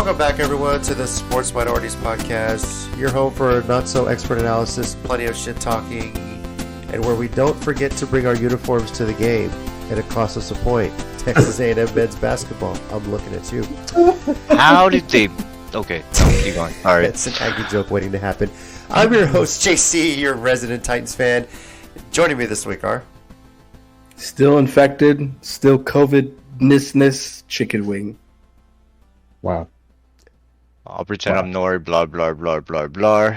Welcome back, everyone, to the Sports Minorities Podcast, your home for not-so-expert analysis, plenty of shit-talking, and where we don't forget to bring our uniforms to the game, and it costs us a point. Texas A&M men's basketball. I'm looking at you. How did they... Okay, no, keep going. All right. It's an Aggie joke waiting to happen. I'm your host, JC, your resident Titans fan. Joining me this week are... Still infected, still COVID-ness chicken wing. Wow. I'll pretend I'm Nori, blah, blah, blah, blah, blah.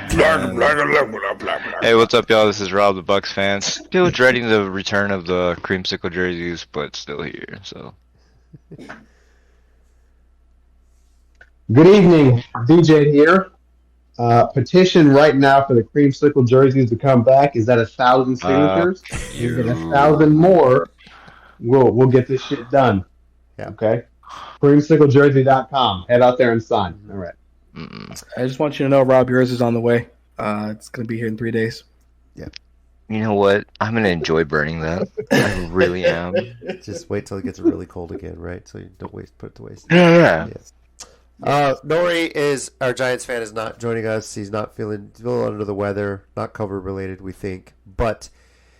Hey, what's up, y'all? This is Rob, the Bucks fan. Still dreading the return of the creamsicle jerseys, but still here, so... Good evening, DJ here. Petition right now for the creamsicle jerseys to come back is at 1,000 signatures. You get 1,000 more, we'll get this shit done. Yeah. Okay. Creamsiclejersey.com. Head out there and sign. All right. I just want you to know, Rob, yours is on the way. It's going to be here in 3 days. Yeah. You know what? I'm going to enjoy burning that. I really am. Just wait till it gets really cold again, right? So you don't put it to waste. Yeah. Yes. Nori is our Giants fan, is not joining us. He's not feeling a little under the weather, not COVID related, we think. But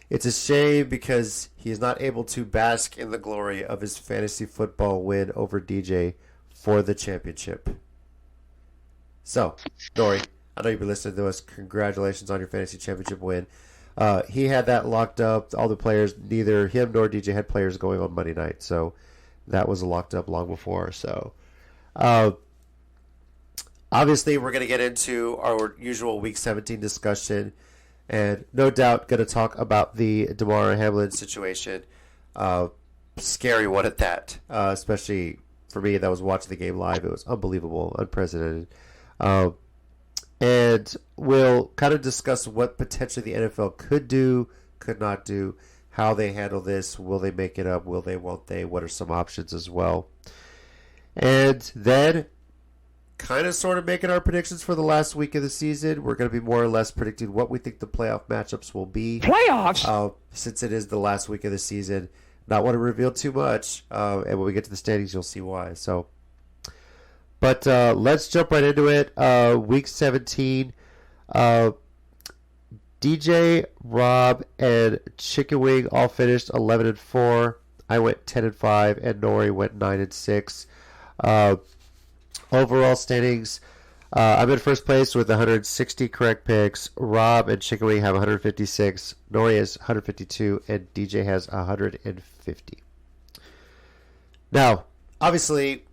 it's a shame because he is not able to bask in the glory of his fantasy football win over DJ for the championship. So, Nori, I know you've been listening to us. Congratulations on your fantasy championship win. He had that locked up. All the players, neither him nor DJ had players going on Monday night. So that was locked up long before. So, obviously, we're going to get into our usual Week 17 discussion, and no doubt going to talk about the Damar Hamlin situation. Scary one at that, especially for me that was watching the game live. It was unbelievable, unprecedented. And we'll kind of discuss what potentially the NFL could do, could not do, how they handle this. Will they make it up? Will they, won't they? What are some options as well? And then kind of sort of making our predictions for the last week of the season. We're going to be more or less predicting what we think the playoff matchups will be. Playoffs? Since it is the last week of the season. Not want to reveal too much. And when we get to the standings, you'll see why. So, but let's jump right into it. Week 17. DJ, Rob, and Chicken Wing all finished 11-4. I went 10-5, and Nori went 9-6. Overall standings, I'm in first place with 160 correct picks. Rob and Chicken Wing have 156. Nori has 152, and DJ has 150. Now, obviously,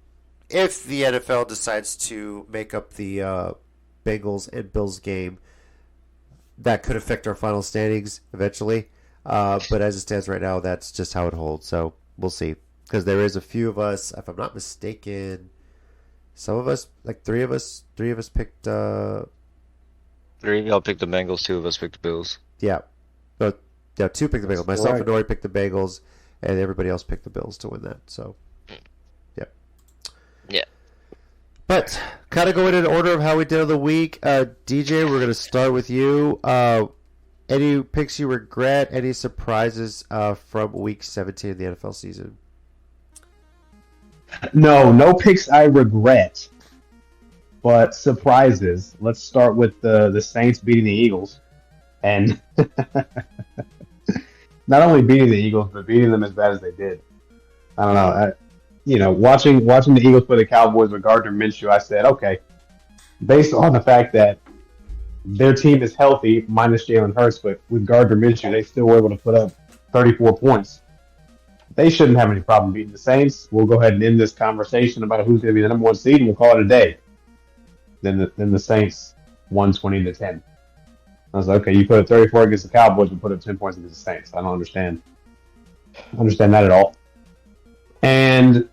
if the NFL decides to make up the Bengals and Bills game, that could affect our final standings eventually. But as it stands right now, that's just how it holds. So we'll see. Because there is a few of us, if I'm not mistaken... Some of us, like three of us picked... 3 of y'all picked the Bengals, 2 of us picked the Bills. Yeah. But, yeah, 2 picked the Bengals. Myself and Nori picked the Bengals, and everybody else picked the Bills to win that. So, yeah. Yeah. But, kind of going in order of how we did on the week. DJ, we're going to start with you. Any picks you regret? Any surprises from Week 17 of the NFL season? No picks I regret, but surprises. Let's start with the Saints beating the Eagles, and not only beating the Eagles, but beating them as bad as they did. I don't know. Watching the Eagles play the Cowboys with Gardner Minshew, I said, okay, based on the fact that their team is healthy, minus Jalen Hurts, but with Gardner Minshew, they still were able to put up 34 points. They shouldn't have any problem beating the Saints. We'll go ahead and end this conversation about who's going to be the number 1 seed, and we'll call it a day. Then the Saints won 20-10. I was like, okay, you put up 34 against the Cowboys and put up 10 points against the Saints. I don't understand that at all. And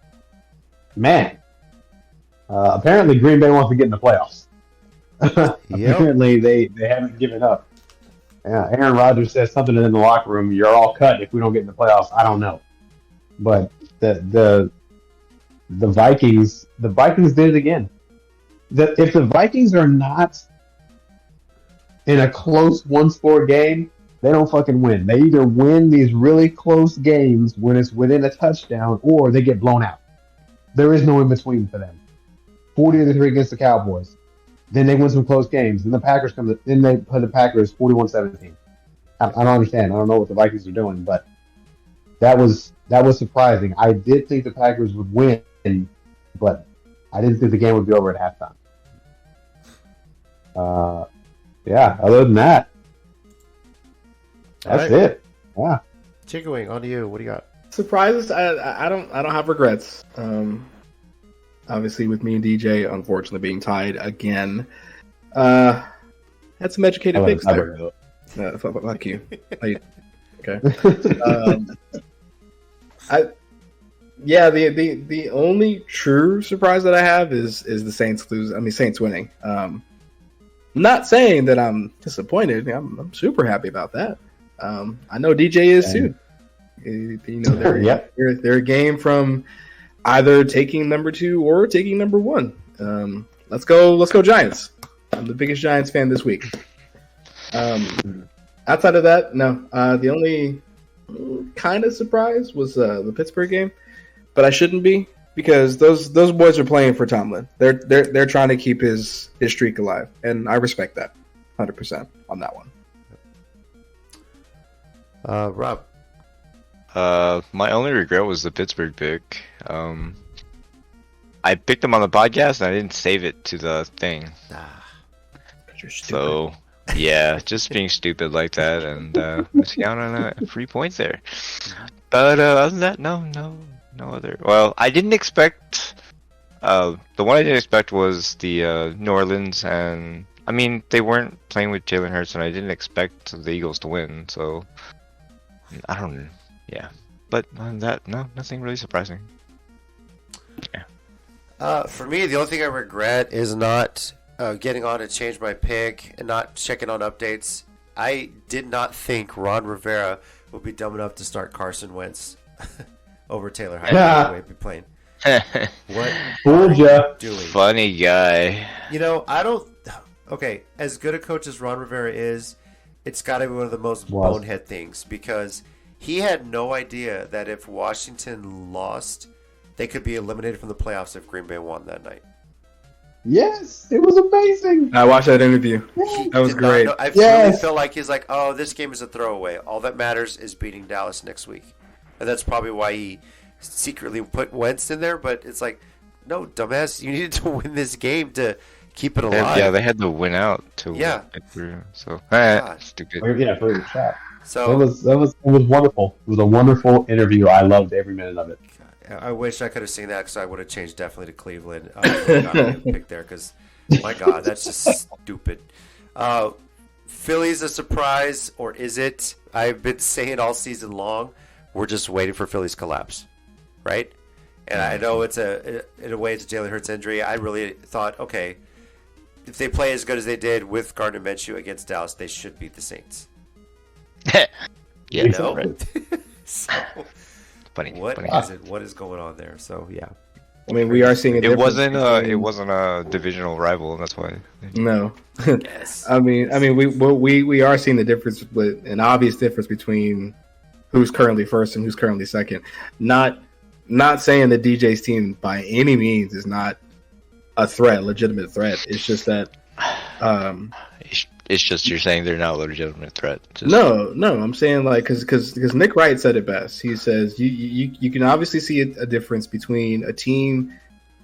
man, apparently Green Bay wants to get in the playoffs. Apparently they haven't given up. Yeah, Aaron Rodgers says something in the locker room. You're all cut if we don't get in the playoffs. I don't know. But the Vikings did it again. If the Vikings are not in a close one-score game, they don't fucking win. They either win these really close games when it's within a touchdown, or they get blown out. There is no in between for them. 40-3 against the Cowboys. Then they win some close games. Then the Packers come. Then they put the Packers 41-17. I don't understand. I don't know what the Vikings are doing, but that was surprising. I did think the Packers would win, but I didn't think the game would be over at halftime. Yeah. Other than that, that's it. Yeah. Chicken Wing, on to you. What do you got? Surprises? I don't have regrets. Obviously, with me and DJ, unfortunately, being tied again. Had some educated picks there. Fuck you. Okay. The only true surprise that I have is the Saints Saints winning. Not saying that I'm disappointed. I'm super happy about that. I know DJ is too. They're a game from either taking number 2 or taking number 1. Let's go Giants. I'm the biggest Giants fan this week. Outside of that, no. The only kind of surprise was the Pittsburgh game, but I shouldn't be because those boys are playing for Tomlin. They're trying to keep his streak alive, and I respect that 100% on that one. Rob. My only regret was the Pittsburgh pick. I picked them on the podcast and I didn't save it to the thing. You're stupid. So yeah, just being stupid like that and missing out on a free point there. But other than that, no other. Well, I didn't expect. The one I didn't expect was the New Orleans, and I mean they weren't playing with Jalen Hurts, and I didn't expect the Eagles to win. So I don't know. Yeah, but other than that, no, nothing really surprising. Yeah. For me, the only thing I regret is not getting on to change my pick and not checking on updates. I did not think Ron Rivera would be dumb enough to start Carson Wentz over Taylor Heinicke the way he'd be playing. What Fooled ya. doing? Funny guy. I don't. Okay, as good a coach as Ron Rivera is, it's got to be one of the most bonehead things because he had no idea that if Washington lost, they could be eliminated from the playoffs if Green Bay won that night. Yes, it was amazing. I watched that interview. That was great. I really feel like he's like, oh, this game is a throwaway. All that matters is beating Dallas next week. And that's probably why he secretly put Wentz in there. But it's like, no, dumbass, you needed to win this game to keep it alive. Yeah, they had to win out to get through. So, stupid. For your shot. So it was wonderful. It was a wonderful interview. I loved every minute of it. I wish I could have seen that because I would have changed definitely to Cleveland. Pick there because, my God, that's just stupid. Philly's a surprise, or is it? I've been saying all season long, we're just waiting for Philly's collapse, right? And I know in a way it's a Jalen Hurts injury. I really thought, okay, if they play as good as they did with Gardner Minshew against Dallas, they should beat the Saints. Yeah, no. right. So, funny. is it? What is going on there? So yeah. I mean, we are seeing It wasn't a divisional rival. That's why. No. Yes. I mean, we are seeing the difference, but an obvious difference between who's currently first and who's currently second. Not saying that DJ's team by any means is not a legitimate threat. It's just that. It's just you're saying they're not a legitimate threat. No, I'm saying like because Nick Wright said it best. He says you can obviously see a difference between a team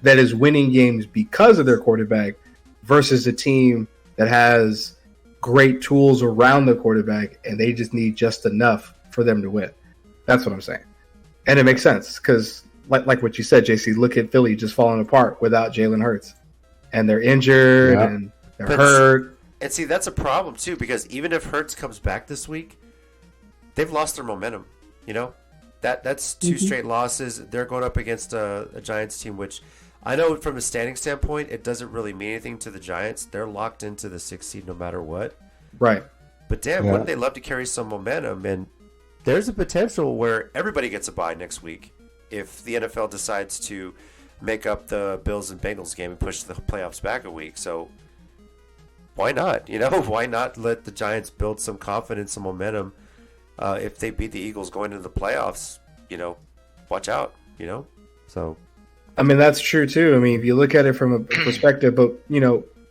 that is winning games because of their quarterback versus a team that has great tools around the quarterback and they just need just enough for them to win. That's what I'm saying, and it makes sense because like what you said, JC. Look at Philly just falling apart without Jalen Hurts, and they're injured and they're hurt. And see, that's a problem, too, because even if Hurts comes back this week, they've lost their momentum, That's two straight losses. They're going up against a Giants team, which I know from a standing standpoint, it doesn't really mean anything to the Giants. They're locked into the 6th seed no matter what. Right. But damn, wouldn't they love to carry some momentum? And there's a potential where everybody gets a bye next week if the NFL decides to make up the Bills and Bengals game and push the playoffs back a week. So why not? Why not let the Giants build some confidence, some momentum? If they beat the Eagles going into the playoffs, watch out, So I mean, that's true too. I mean, if you look at it from a perspective, but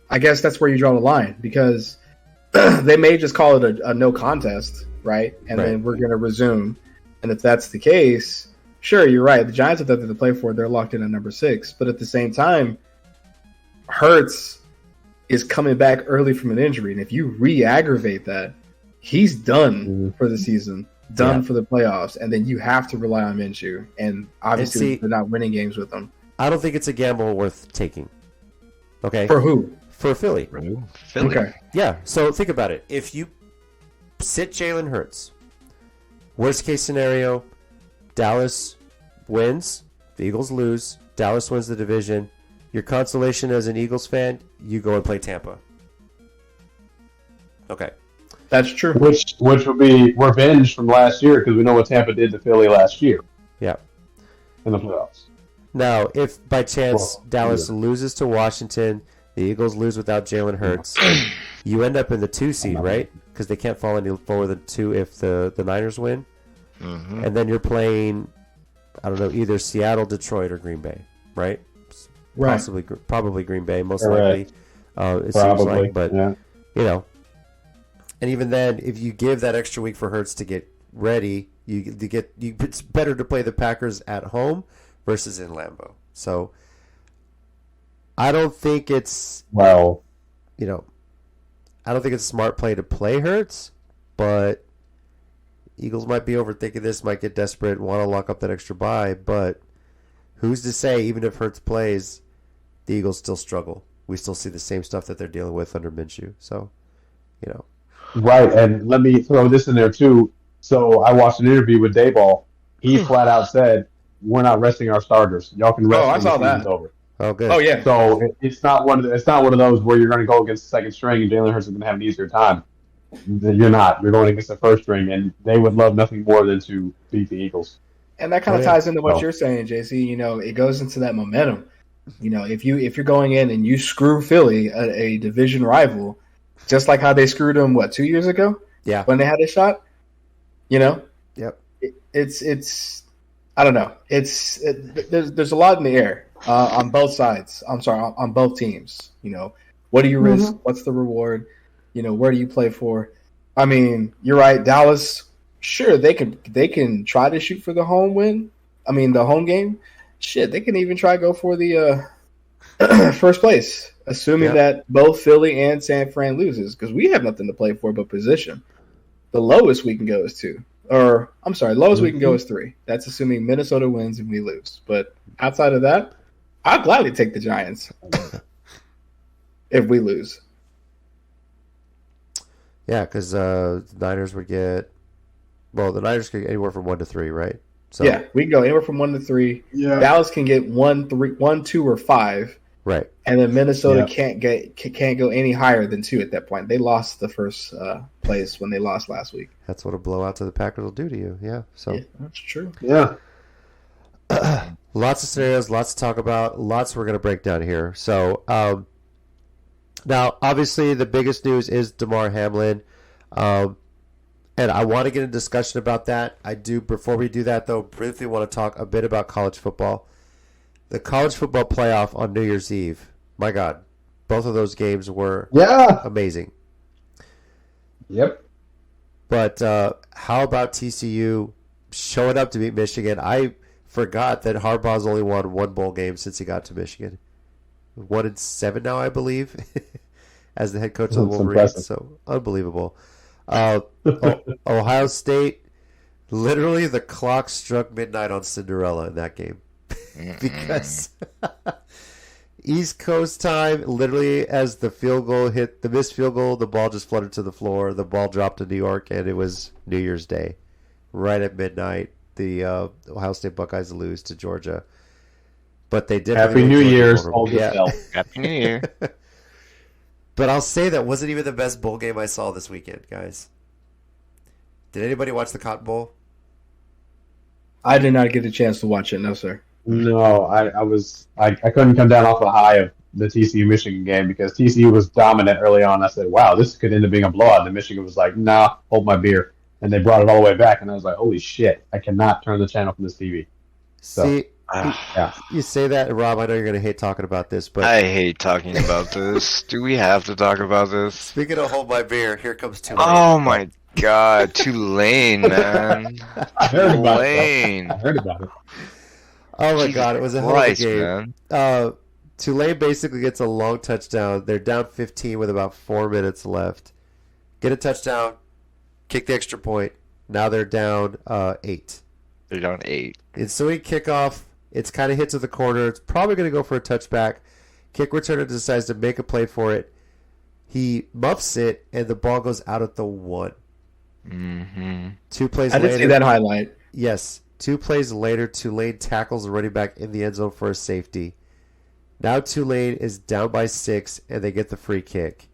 I guess that's where you draw the line because they may just call it a no contest, right? And then we're going to resume. And if that's the case, sure, you're right. The Giants have nothing to play for. They're locked in at number 6. But at the same time, Hurts is coming back early from an injury. And if you re-aggravate that, he's done for the season, done for the playoffs. And then you have to rely on Minshew. And obviously, they're not winning games with him. I don't think it's a gamble worth taking. Okay? For who? For Philly. Philly. Okay. Yeah, so think about it. If you sit Jalen Hurts, worst case scenario, Dallas wins, the Eagles lose, Dallas wins the division. Your consolation as an Eagles fan, you go and play Tampa. Okay. That's true. Which would be revenge from last year because we know what Tampa did to Philly last year. Yeah. In the playoffs. Now, if by chance Dallas loses to Washington, the Eagles lose without Jalen Hurts, you end up in the 2 seed, right? Because they can't fall any lower than 2 if the Niners win. Mm-hmm. And then you're playing, I don't know, either Seattle, Detroit, or Green Bay, right? Right. Probably Green Bay, most likely. It seems like, but and even then, if you give that extra week for Hurts to get ready, it's better to play the Packers at home versus in Lambeau. So I don't think it's I don't think it's a smart play to play Hurts, but Eagles might be overthinking this, might get desperate, want to lock up that extra bye, but who's to say, even if Hurts plays, the Eagles still struggle. We still see the same stuff that they're dealing with under Minshew. So, Right, and let me throw this in there too. So I watched an interview with Dayball. He flat out said, "We're not resting our starters. Y'all can rest." I saw that. Over. Oh, good. Oh, yeah. So it's not one of those where you're going to go against the second string and Jalen Hurts is going to have an easier time. You're not. You're going against the first string, and they would love nothing more than to beat the Eagles. And that kind of ties into what you're saying, JC. It goes into that momentum. If you're going in and you screw Philly, a division rival, just like how they screwed them, 2 years ago? Yeah. When they had a shot? Yep. It's I don't know. There's a lot in the air on both sides. I'm sorry, on both teams. What do you risk? What's the reward? Where do you play for? I mean, you're right. Dallas, sure, they can try to shoot for the home win. I mean, the home game. Shit, they can even try to go for the first place, assuming that both Philly and San Fran loses, because we have nothing to play for but position. The lowest we can go is 2. Or, I'm sorry, lowest we can go is 3. That's assuming Minnesota wins and we lose. But outside of that, I'd gladly take the Giants if we lose. Yeah, because the Niners would get... Well, the Niners could get anywhere from 1 to 3, right? So, yeah, we can go anywhere from 1 to 3. Yeah. Dallas can get 1, 2, or 5. Right. And then Minnesota can't go any higher than 2 at that point. They lost the first place when they lost last week. That's what a blowout to the Packers will do to you. Yeah. So that's true. Yeah. Lots of scenarios, lots to talk about, lots we're going to break down here. So now, obviously, the biggest news is Damar Hamlin. And I want to get a discussion about that. I do. Before we do that, though, briefly want to talk a bit about college football. The college football playoff on New Year's Eve. My God, both of those games were amazing. Yep. But how about TCU showing up to beat Michigan? I forgot that Harbaugh's only won 1 bowl game since he got to Michigan. 1-7 now, I believe, as the head coach of the Wolverines. Impressive. So unbelievable. Ohio State, literally the clock struck midnight on Cinderella in that game. Because East Coast time, literally as the field goal hit, the missed field goal, the ball just fluttered to the floor, the ball dropped to New York, and it was New Year's Day. Right at midnight, the Ohio State Buckeyes lose to Georgia. But they did. Happy New Year's. Happy New Year. But I'll say that wasn't even the best bowl game I saw this weekend, guys. Did anybody watch the Cotton Bowl? I did not get a chance to watch it, no, sir. No, I couldn't come down off the high of the TCU Michigan game because TCU was dominant early on. I said, wow, this could end up being a blowout. And Michigan was like, nah, hold my beer. And they brought it all the way back. And I was like, holy shit, I cannot turn the channel from this TV. So. See, You say that, Rob. I know you're gonna hate talking about this, but I hate talking about this. Do we have to talk about this? speaking of hold my beer, here comes Tulane. Oh my God, Tulane, man. I heard about Tulane. it. I heard about it. Oh my Jesus God, it was a hell of a Christ, game. man. Tulane basically gets a long touchdown. They're down 15 with about 4 minutes left. Get a touchdown, kick the extra point. Now they're down 8. They're down 8. Ensuing kickoff, it's kind of hit to the corner. It's probably going to go for a touchback. Kick returner decides to make a play for it. He muffs it, and the ball goes out at the 1. Mm-hmm. 2 plays I later. did see that highlight. Yes. 2 plays later, Tulane tackles the running back in the end zone for a safety. Now Tulane is down by 6, and they get the free kick.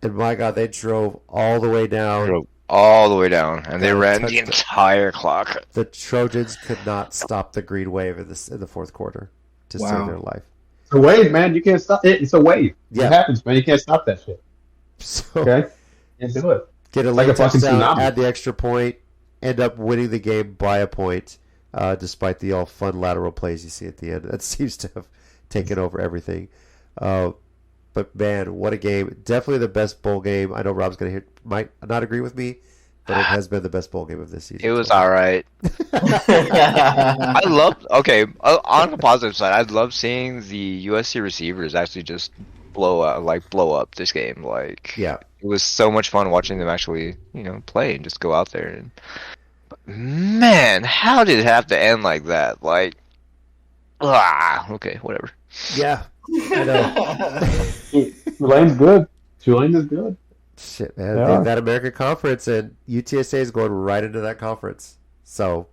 And my God, they drove all the way down. All the way down, and they Got a ran the touchdown. entire clock. The Trojans could not stop the green wave in the fourth quarter to Wow. save their life. It's a wave, man. You can't stop it. It's a wave. Yeah. It happens, man. You can't stop that shit. So Okay? Can't do it. get a Like late a fucking touchdown, tsunami. add the extra point, end up winning the game by a point, despite the all fun lateral plays you see at the end. That seems to have taken over everything. But man, what a game! Definitely the best bowl game. I know Rob's might not agree with me, but it has been the best bowl game of this season. It was all right. I love. Okay, on the positive side, I love seeing the USC receivers actually just blow up this game. Like, Yeah. it was so much fun watching them actually, play and just go out there. And man, how did it have to end like that? Like, okay, whatever. Yeah, I know. Tulane's good. Tulane is good. Shit, man. Yeah. That American Conference, and UTSA is going right into that conference. So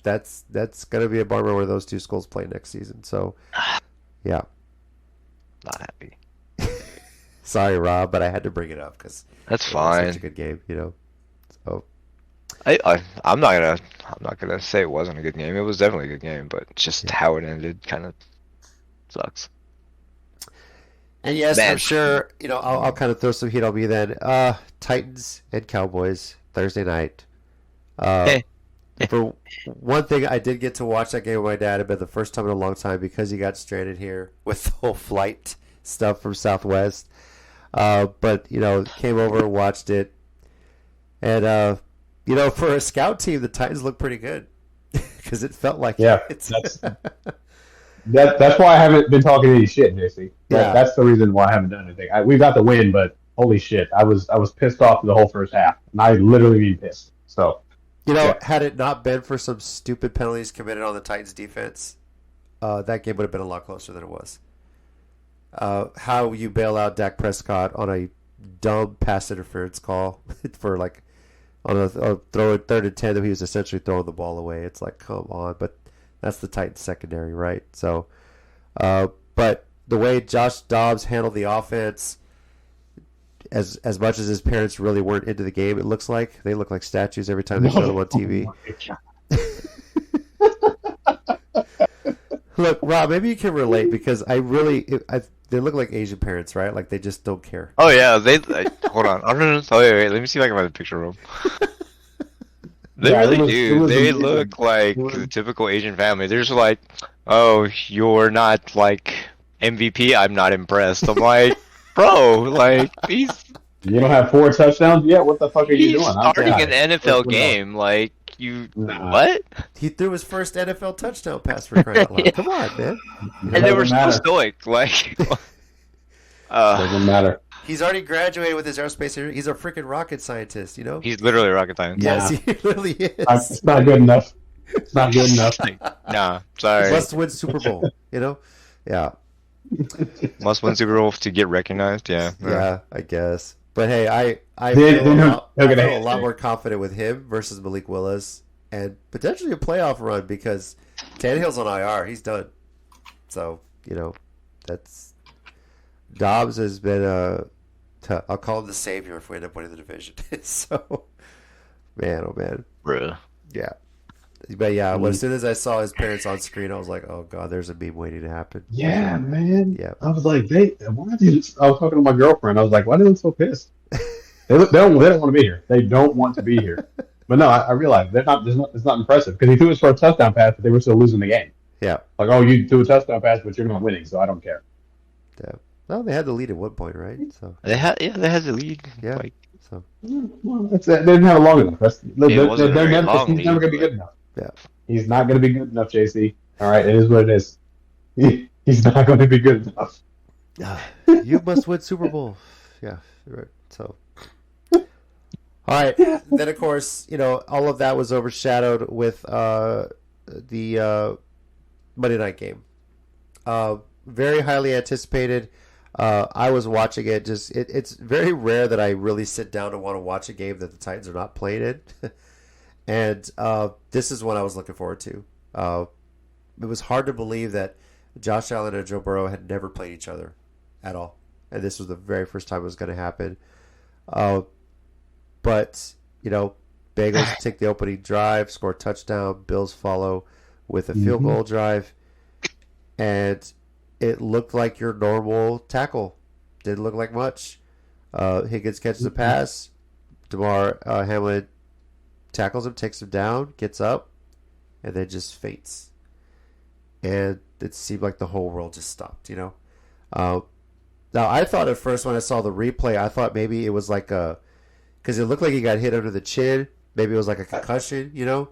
that's going to be a bummer where those two schools play next season. So, yeah. Not happy. Sorry, Rob, but I had to bring it up because That's it was fine. such a good game, So, I'm not gonna say it wasn't a good game. It was definitely a good game, but just how it ended kind of sucks. and yes, Man. I'm sure, I'll kind of throw some heat on me then. Titans and Cowboys, Thursday night. For one thing, I did get to watch that game with my dad. It been the first time in a long time because he got stranded here with the whole flight stuff from Southwest. But came over and watched it, and for a scout team, the Titans look pretty good because it felt like it. That's why I haven't been talking any shit, JC. Yeah. That's the reason why I haven't done anything. We got the win, but holy shit, I was pissed off the whole first half, and I literally mean pissed. So. Had it not been for some stupid penalties committed on the Titans defense, that game would have been a lot closer than it was. How you bail out Dak Prescott on a dumb pass interference call for on a throw 3rd and 10 that he was essentially throwing the ball away. It's like, come on, but that's the Titans secondary, right? So, but the way Josh Dobbs handled the offense, as much as his parents really weren't into the game, it looks like they look like statues every time they show them on TV. Look, Rob, maybe you can relate because they look like Asian parents, right? Like they just don't care. Oh yeah, hold on. Oh wait, let me see if I can find a picture of them. They Yeah, really it do. was They amazing. look like the typical Asian family. They're just like, oh, you're not like MVP. I'm not impressed. I'm like, bro, like You don't have 4 touchdowns yet? What the fuck are you he's doing? starting an NFL What's going on? game. Like you, Nah. what? He threw his first NFL touchdown pass for crying out loud. Come on, man. And they were Doesn't so matter. stoic. Like, Doesn't matter. He's already graduated with his aerospace. He's a freaking rocket scientist, he's literally rocket science. Yes, he really is. It's not good enough. It's not good enough. Nah, He sorry. must win Super Bowl, Yeah, Must win Super Bowl to get recognized. Yeah. yeah, I guess. But hey, I They- feel, they a know- lot, they're I gonna feel a hate lot you. more confident with him versus Malik Willis and potentially a playoff run because Tannehill's on IR. He's done. So, that's Dobbs has been I'll call him the savior if we end up winning the division. So, man, oh man. Bruh. Yeah. But yeah, as soon as I saw his parents on screen, I was like, oh god, there's a meme waiting to happen. Yeah, man. Yeah. I was like, why are they? I was talking to my girlfriend. I was like, why do they look so pissed? They don't want to be here. They don't want to be here. But no, I realized it's not impressive because he threw his first touchdown pass, but they were still losing the game. Yeah. Like, oh, you do a touchdown pass, but you're not winning, so I don't care. Yeah. Well, they had the lead at one point, right? So They had the lead. yeah. Like So Well, they didn't have a long enough. it wasn't a very long He's never lead, going to be but good enough. yeah. He's not going to be good enough, JC. All right, it is what it is. He's not going to be good enough. You must win Super Bowl. Yeah. Right. So. All right. Then, of course, all of that was overshadowed with the Monday night game. Very highly anticipated. I was watching it. It's very rare that I really sit down and want to watch a game that the Titans are not playing in. And this is one I was looking forward to. It was hard to believe that Josh Allen and Joe Burrow had never played each other at all. And this was the very first time it was going to happen. But, Bengals take the opening drive, score a touchdown. Bills follow with a field goal drive. And it looked like your normal tackle. Didn't look like much. Higgins catches a pass. Damar Hamlin tackles him, takes him down, gets up, and then just faints. And it seemed like the whole world just stopped, Now, I thought at first when I saw the replay, I thought maybe it was like because it looked like he got hit under the chin. Maybe it was like a concussion, It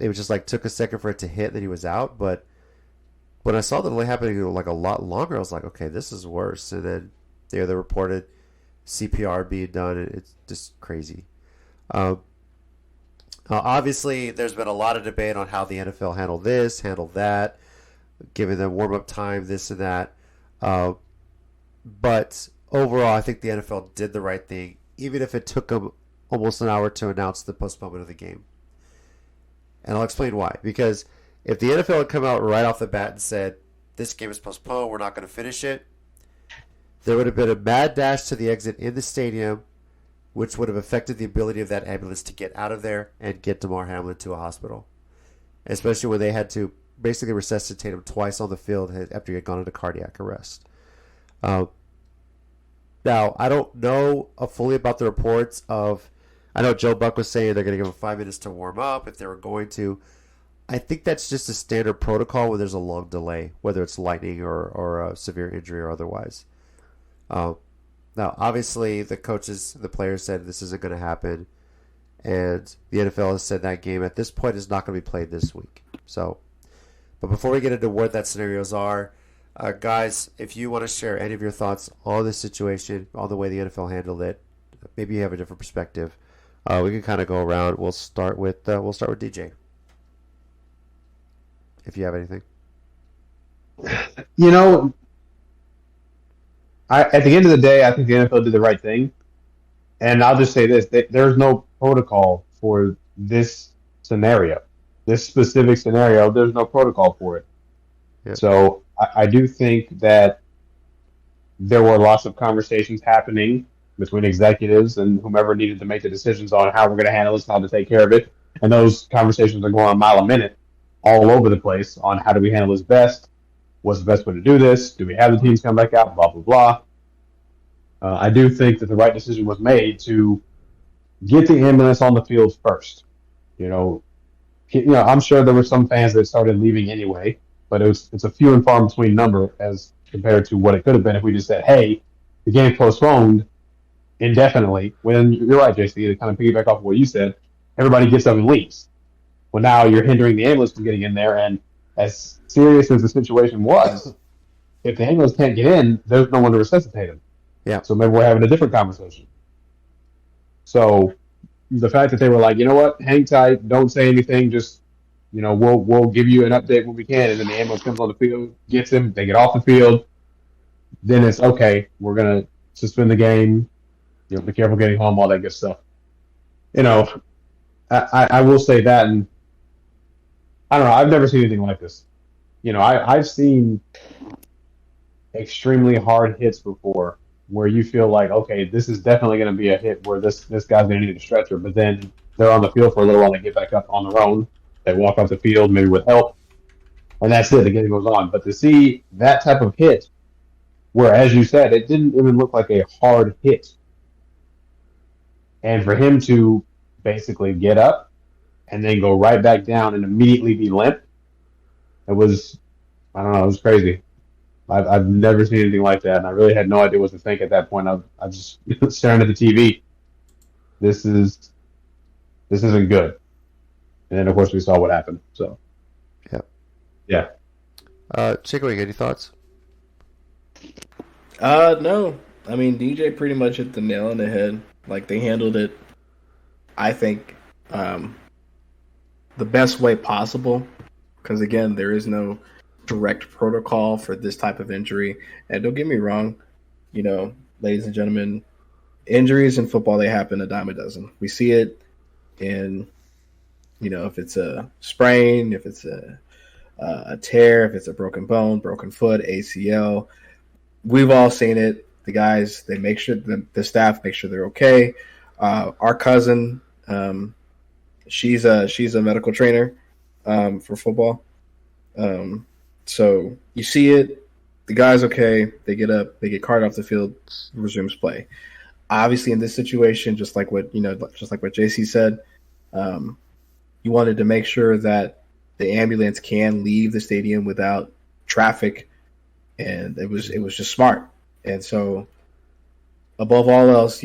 was just like took a second for it to hit, then he was out. But when I saw that it happening like a lot longer, I was like, okay, this is worse. And then they reported CPR being done, and it's just crazy. Obviously, there's been a lot of debate on how the NFL handled this, handled that, giving them warm-up time, this and that. But overall, I think the NFL did the right thing, even if it took them almost an hour to announce the postponement of the game. And I'll explain why. Because if the NFL had come out right off the bat and said, this game is postponed, we're not going to finish it, there would have been a mad dash to the exit in the stadium, which would have affected the ability of that ambulance to get out of there and get Damar Hamlin to a hospital. Especially when they had to basically resuscitate him twice on the field after he had gone into cardiac arrest. Now, I don't know fully about the reports of... I know Joe Buck was saying they're going to give him 5 minutes to warm up if they were going to. I think that's just a standard protocol when there's a long delay, whether it's lightning or a severe injury or otherwise. Now, obviously, the coaches, the players said this isn't going to happen, and the NFL has said that game at this point is not going to be played this week. So, but before we get into what that scenarios are, guys, if you want to share any of your thoughts on this situation, on the way the NFL handled it, maybe you have a different perspective. We can kind of go around. We'll start with DJ. If you have anything. At the end of the day, I think the NFL did the right thing. And I'll just say this. There's no protocol for this scenario. This specific scenario, there's no protocol for it. Yeah. So I do think that there were lots of conversations happening between executives and whomever needed to make the decisions on how we're going to handle this, how to take care of it. And those conversations are going a mile a minute all over the place on how do we handle this best, what's the best way to do this, do we have the teams come back out, blah, blah, blah. I do think that the right decision was made to get the ambulance on the field first. I'm sure there were some fans that started leaving anyway, but it's a few and far between number as compared to what it could have been if we just said, hey, the game's postponed indefinitely. When you're right, JC, to kind of piggyback off of what you said, everybody gets up and leaves. Well, now you're hindering the ambulance from getting in there, and as serious as the situation was, if the ambulance can't get in, there's no one to resuscitate him. Yeah. So maybe we're having a different conversation. So the fact that they were like, you know what, hang tight, don't say anything, just, we'll give you an update when we can, and then the ambulance comes on the field, gets him, they get off the field, then it's okay, we're going to suspend the game, be careful getting home, all that good stuff. I will say that, and I don't know, I've never seen anything like this. I've seen extremely hard hits before where you feel like, okay, this is definitely going to be a hit where this guy's going to need a stretcher, but then they're on the field for a little while, they get back up on their own, they walk off the field maybe with help, and that's it, the game goes on. But to see that type of hit where, as you said, it didn't even look like a hard hit, and for him to basically get up and then go right back down and immediately be limp, It was, I don't know, it was crazy. I've never seen anything like that, and I really had no idea what to think at that point. I was just staring at the TV. This isn't good. And then of course we saw what happened. So Yeah. yeah. Chickaway, any thoughts? No. I mean, DJ pretty much hit the nail on the head. Like, they handled it, I think, the best way possible. Because, again, there is no direct protocol for this type of injury. And don't get me wrong, ladies and gentlemen, injuries in football, they happen a dime a dozen. We see it in, if it's a sprain, if it's a tear, if it's a broken bone, broken foot, ACL. We've all seen it. The guys, they make sure the staff make sure they're okay. Our cousin, she's a medical trainer for football. So you see it. The guy's okay. They get up. They get carted off the field. Resumes play. Obviously, in this situation, just like what JC said, you wanted to make sure that the ambulance can leave the stadium without traffic, and it was just smart. And so, above all else,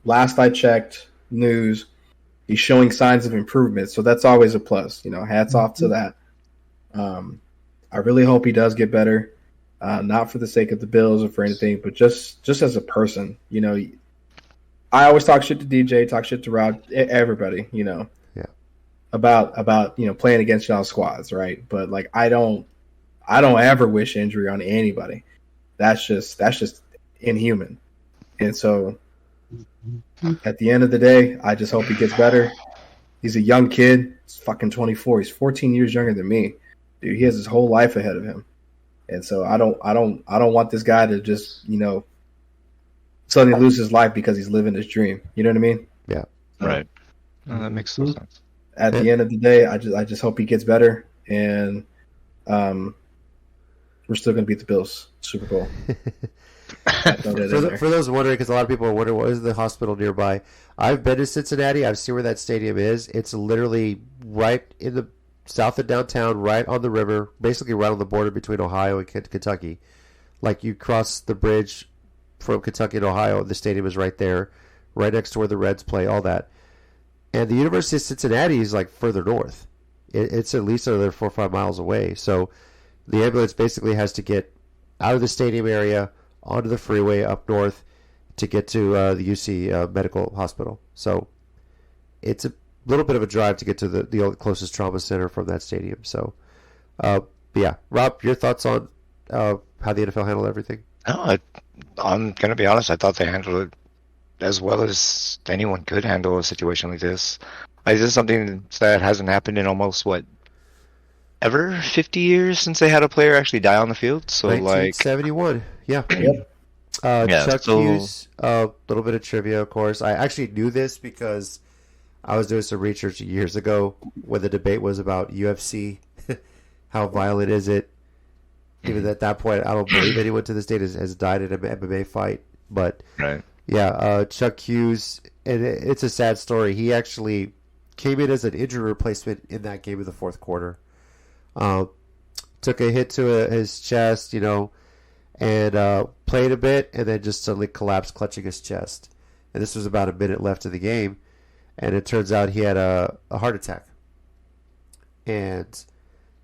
last I checked, news, he's showing signs of improvement. So that's always a plus. Hats off to that. I really hope he does get better, not for the sake of the Bills or for anything, but just as a person. I always talk shit to DJ, talk shit to Rob, everybody. Yeah. About playing against y'all squads, right? But like I don't ever wish injury on anybody. That's just inhuman. And so at the end of the day, I just hope he gets better. He's a young kid. He's fucking 24. He's 14 years younger than me. Dude, he has his whole life ahead of him. And so I don't want this guy to just, suddenly lose his life because he's living his dream. You know what I mean? Yeah. Right. No, that makes no sense. At the end of the day, I just hope he gets better, and we're still going to beat the Bills Super Bowl. For those wondering, because a lot of people are wondering, what is the hospital nearby? I've been to Cincinnati. I've seen where that stadium is. It's literally right in the south of downtown, right on the river, basically right on the border between Ohio and Kentucky. Like you cross the bridge from Kentucky to Ohio, the stadium is right there, right next to where the Reds play, all that. And the University of Cincinnati is like further north. It's at least another 4 or 5 miles away. So the ambulance basically has to get out of the stadium area onto the freeway up north to get to the UC Medical Hospital. So it's a little bit of a drive to get to the closest trauma center from that stadium. So, yeah. Rob, your thoughts on how the NFL handled everything? No, I'm going to be honest. I thought they handled it as well as anyone could handle a situation like this. Like, this is something that hasn't happened in almost, ever 50 years since they had a player actually die on the field. So, 1971. Yeah. Yep. Chuck Hughes, a little bit of trivia, of course. I actually knew this because I was doing some research years ago when the debate was about UFC. How violent is it? Even at that point, I don't believe anyone to this date has died in an MMA fight. But, right. Yeah, Chuck Hughes, and it's a sad story. He actually came in as an injury replacement in that game in the fourth quarter. Took a hit to his chest, and played a bit, and then just suddenly collapsed, clutching his chest. And this was about a minute left of the game, and it turns out he had a heart attack. And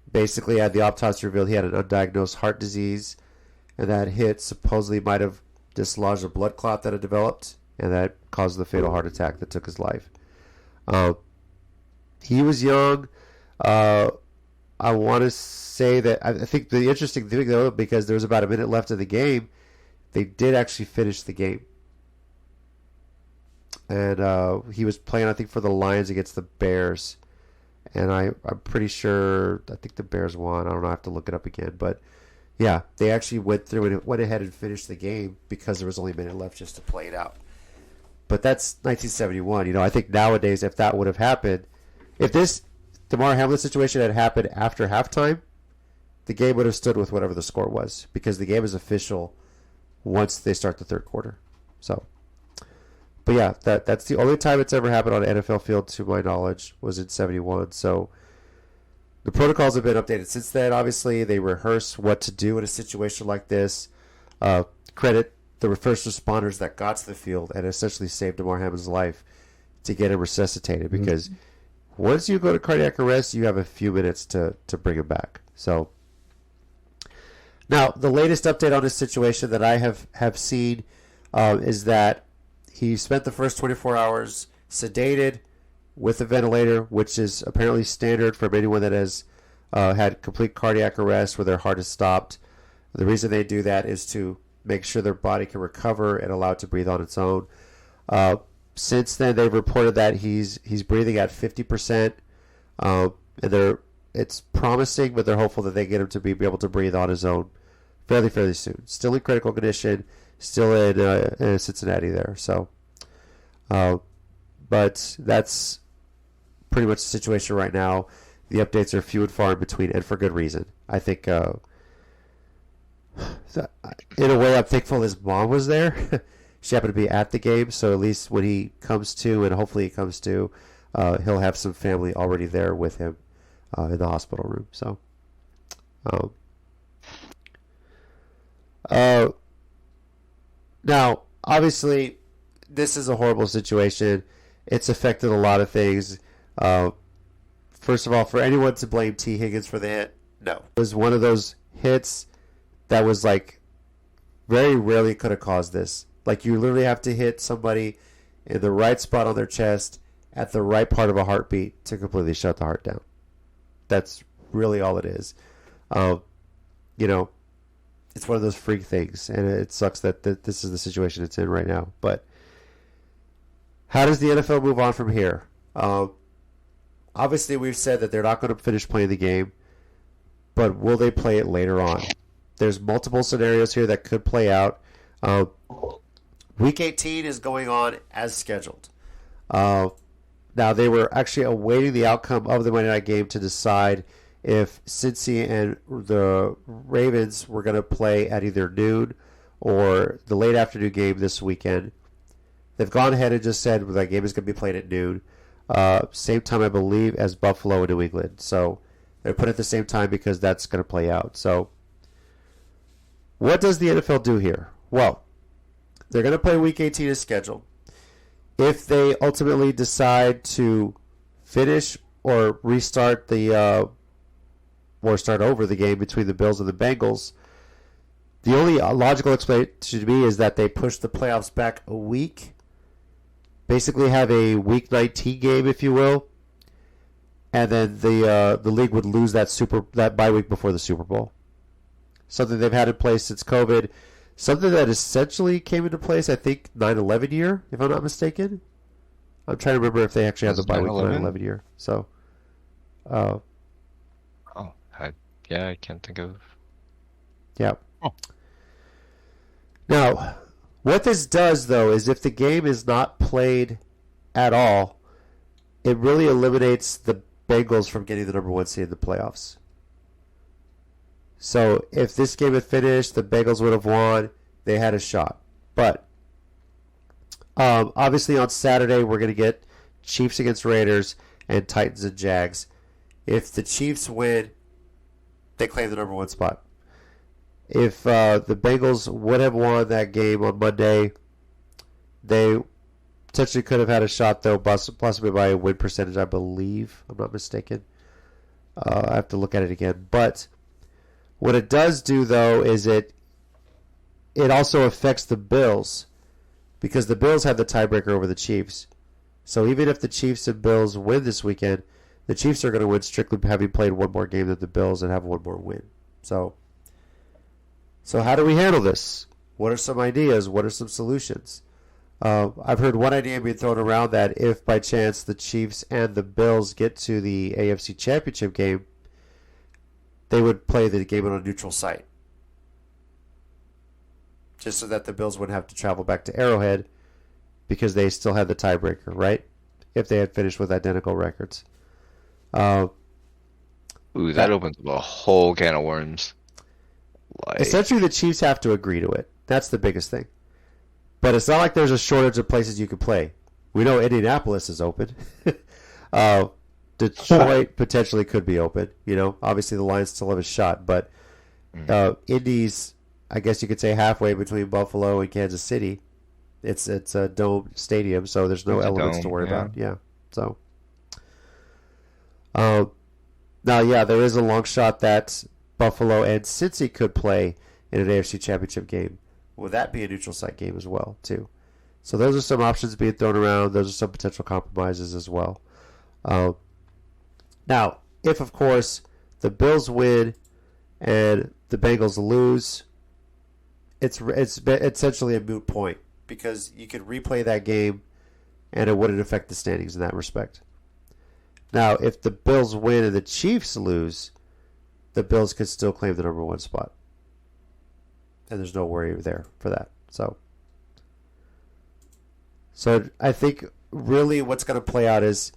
basically, the autopsy revealed he had an undiagnosed heart disease, and that hit supposedly might have dislodged a blood clot that had developed, and that caused the fatal heart attack that took his life. He was young. I want to say that I think the interesting thing, though, because there was about a minute left of the game, they did actually finish the game. And he was playing, I think, for the Lions against the Bears. And I'm pretty sure, I think the Bears won. I don't know, I have to look it up again. But, yeah, they actually went through and went ahead and finished the game because there was only a minute left just to play it out. But that's 1971. I think nowadays, if that would have happened, if this Damar Hamlin situation had happened after halftime, the game would have stood with whatever the score was because the game is official once they start the third quarter. So, but yeah, that's the only time it's ever happened on an NFL field, to my knowledge, was in 71. So, The protocols have been updated since then. Obviously, they rehearse what to do in a situation like this. Credit the first responders that got to the field and essentially saved Damar Hamlin's life to get him resuscitated. Because once you go to cardiac arrest, you have a few minutes to bring him back. So now, the latest update on this situation that I have seen is that he spent the first 24 hours sedated with a ventilator, which is apparently standard for anyone that has had complete cardiac arrest where their heart is stopped. The reason they do that is to make sure their body can recover and allow it to breathe on its own. Since then, they've reported that he's breathing at 50%, and it's promising, but they're hopeful that they get him to be able to breathe on his own fairly soon. Still in critical condition, still in Cincinnati there. So, but that's pretty much the situation right now. The updates are few and far in between, and for good reason. I think, in a way, I'm thankful his mom was there. She happened to be at the game, so at least when he comes to, and hopefully he comes to, he'll have some family already there with him in the hospital room. So, now, obviously, this is a horrible situation. It's affected a lot of things. First of all, for anyone to blame T. Higgins for the hit, no. It was one of those hits that was like very rarely could have caused this. Like, you literally have to hit somebody in the right spot on their chest at the right part of a heartbeat to completely shut the heart down. That's really all it is. It's one of those freak things, and it sucks that this is the situation it's in right now. But how does the NFL move on from here? Obviously, we've said that they're not going to finish playing the game, but will they play it later on? There's multiple scenarios here that could play out. Week 18 is going on as scheduled. Now, they were actually awaiting the outcome of the Monday night game to decide if Cincy and the Ravens were going to play at either noon or the late afternoon game this weekend. They've gone ahead and just said that game is going to be played at noon. Same time, I believe, as Buffalo and New England. So they're put at the same time because that's going to play out. So what does the NFL do here? Well, they're going to play Week 18 as scheduled. If they ultimately decide to finish or restart or start over the game between the Bills and the Bengals, the only logical explanation to me is that they push the playoffs back a week. Basically have a Week 19 game, if you will, and then the league would lose that bye week before the Super Bowl. Something they've had in place since COVID. Something that essentially came into place, I think, 9/11 year, if I'm not mistaken. I'm trying to remember if they actually had the bye week 9/11 year. So, I can't think of. Yeah. Oh. Now, what this does, though, is if the game is not played at all, it really eliminates the Bengals from getting the number one seed in the playoffs. So if this game had finished, the Bengals would have won. They had a shot. But obviously on Saturday, we're going to get Chiefs against Raiders and Titans and Jags. If the Chiefs win, they claim the number one spot. If the Bengals would have won that game on Monday, they potentially could have had a shot, though, possibly by a win percentage, I believe. I'm not mistaken. I have to look at it again. But what it does do, though, is it also affects the Bills because the Bills have the tiebreaker over the Chiefs. So even if the Chiefs and Bills win this weekend, the Chiefs are going to win strictly having played one more game than the Bills and have one more win. So how do we handle this? What are some ideas? What are some solutions? I've heard one idea being thrown around that if by chance the Chiefs and the Bills get to the AFC Championship game, they would play the game on a neutral site. Just so that the Bills wouldn't have to travel back to Arrowhead because they still had the tiebreaker, right? If they had finished with identical records. That opens up a whole can of worms. Essentially, the Chiefs have to agree to it. That's the biggest thing. But it's not like there's a shortage of places you can play. We know Indianapolis is open. Detroit potentially could be open. Obviously the Lions still have a shot, but Indy's, I guess you could say, halfway between Buffalo and Kansas City. It's a dome stadium, so there's no elements to worry about. Yeah. So, now, there is a long shot that Buffalo and Cincy could play in an AFC Championship game. Will that be a neutral site game as well, too? So those are some options being thrown around. Those are some potential compromises as well. Now, if, of course, the Bills win and the Bengals lose, it's essentially a moot point because you could replay that game and it wouldn't affect the standings in that respect. Now, if the Bills win and the Chiefs lose, the Bills could still claim the number 1 spot. And there's no worry there for that. So I think really what's going to play out is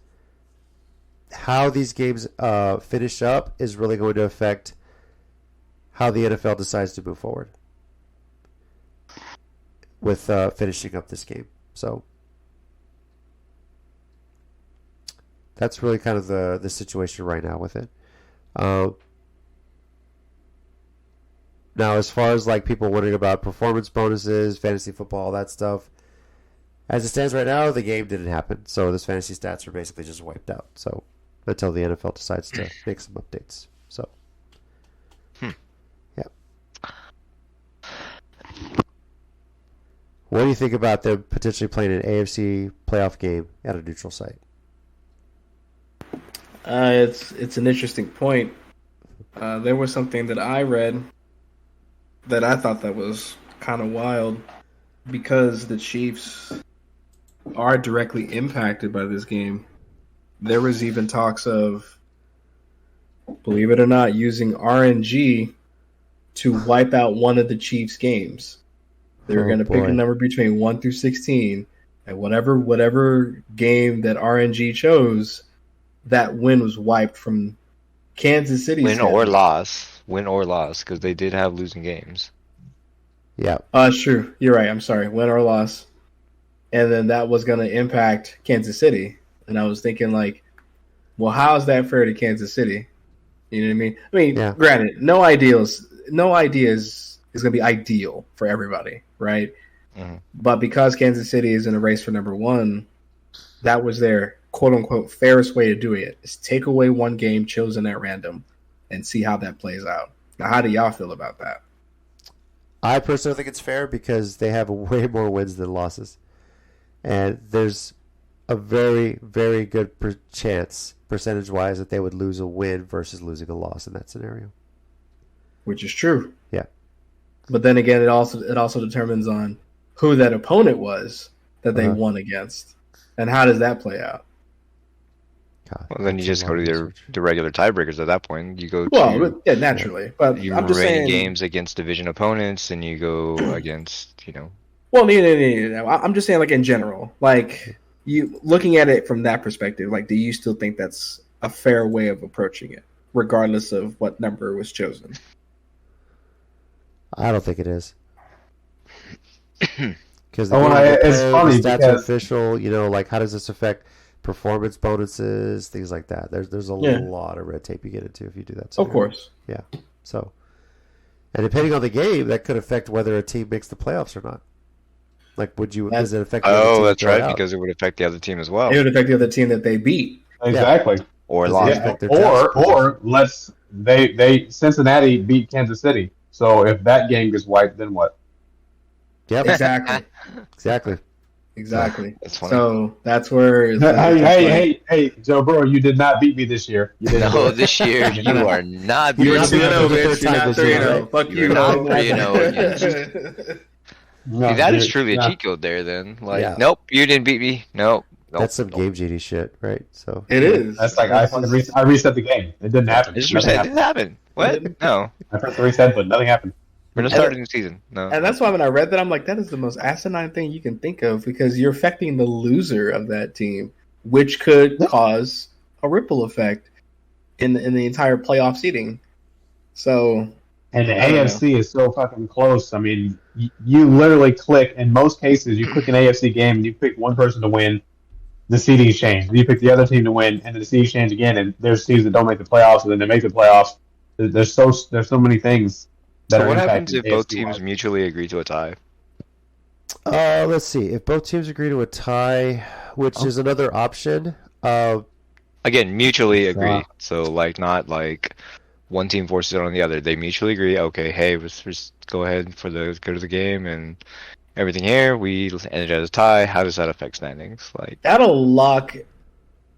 how these games finish up is really going to affect how the NFL decides to move forward with finishing up this game. So that's really kind of the situation right now with it. Now, as far as like people wondering about performance bonuses, fantasy football, all that stuff, as it stands right now, the game didn't happen. So those fantasy stats are basically just wiped out. So until the NFL decides to make some updates. So, yeah. What do you think about them potentially playing an AFC playoff game at a neutral site? It's an interesting point. There was something that I read that I thought that was kind of wild because the Chiefs are directly impacted by this game. There was even talks of, believe it or not, using RNG to wipe out one of the Chiefs' games. They were going to pick a number between 1 through 16, and whatever game that RNG chose, that win was wiped from Kansas City. Win or loss, because they did have losing games. Yeah. True. You're right. I'm sorry. Win or loss. And then that was going to impact Kansas City. And I was thinking, like, well, how is that fair to Kansas City? You know what I mean? Yeah. Granted, no idea is going to be ideal for everybody, right? Mm-hmm. But because Kansas City is in a race for number 1, that was their quote-unquote fairest way of doing it, is take away one game chosen at random and see how that plays out. Now, how do y'all feel about that? I personally think it's fair because they have way more wins than losses. And there's a very, very good chance, percentage-wise, that they would lose a win versus losing a loss in that scenario. Which is true. Yeah. But then again, it also determines on who that opponent was that they won against. And how does that play out? God, Well, then you just go to the regular tiebreakers at that point. You go naturally. But you I'm just saying games against division opponents, and you go against, Well, no. I'm just saying, like, in general, like, you looking at it from that perspective, like, do you still think that's a fair way of approaching it, regardless of what number was chosen? I don't think it is. Because it's funny the stats because are official. Like, how does this affect performance bonuses, things like that? There's a lot of red tape you get into if you do that. Of course. Yeah. So, and depending on the game, that could affect whether a team makes the playoffs or not. Like, does it affect? Oh, that's right, because it would affect the other team as well. It would affect the other team that they beat. Exactly. Or Does it lost. affect their Or they Cincinnati beat Kansas City. So if that game gets wiped, then what? Yep. Exactly. That's funny. So that's where. Hey, Joe Burrow, you did not beat me this year. You didn't. No, this year you are not. You're not 2-0, the bitch. third You're time not this year, 3-0. right? Fuck you. You're not 3-0. No, See, that is dude, truly no. a cheat code there. Then, like, Yeah. nope, you didn't beat me. Nope. That's some game genie shit, right? So It is. That's like I reset the game. It didn't happen. It just Nothing reset. It happened. didn't happen. What? No. I pressed the reset, but nothing happened. We're just starting the season. No. And that's why when I read that, I'm like, that is the most asinine thing you can think of because you're affecting the loser of that team, which could cause a ripple effect in the entire playoff seeding. So, And the AFC is so fucking close. I mean, you literally click, in most cases, you click an AFC game and you pick one person to win. the seedings change. You pick the other team to win, and then the seedings change again, and there's teams that don't make the playoffs, and then they make the playoffs. There's so many things that So are what happens impacting if both AFC teams wise. mutually agree to a tie? Let's see. If both teams agree to a tie, which is another option. Again, mutually agree. Uh, So like not like one team forces it on the other. They mutually agree. Okay, hey, let's just go ahead for the good of the game and everything here. We ended as a tie. How does that affect standings? Like That'll lock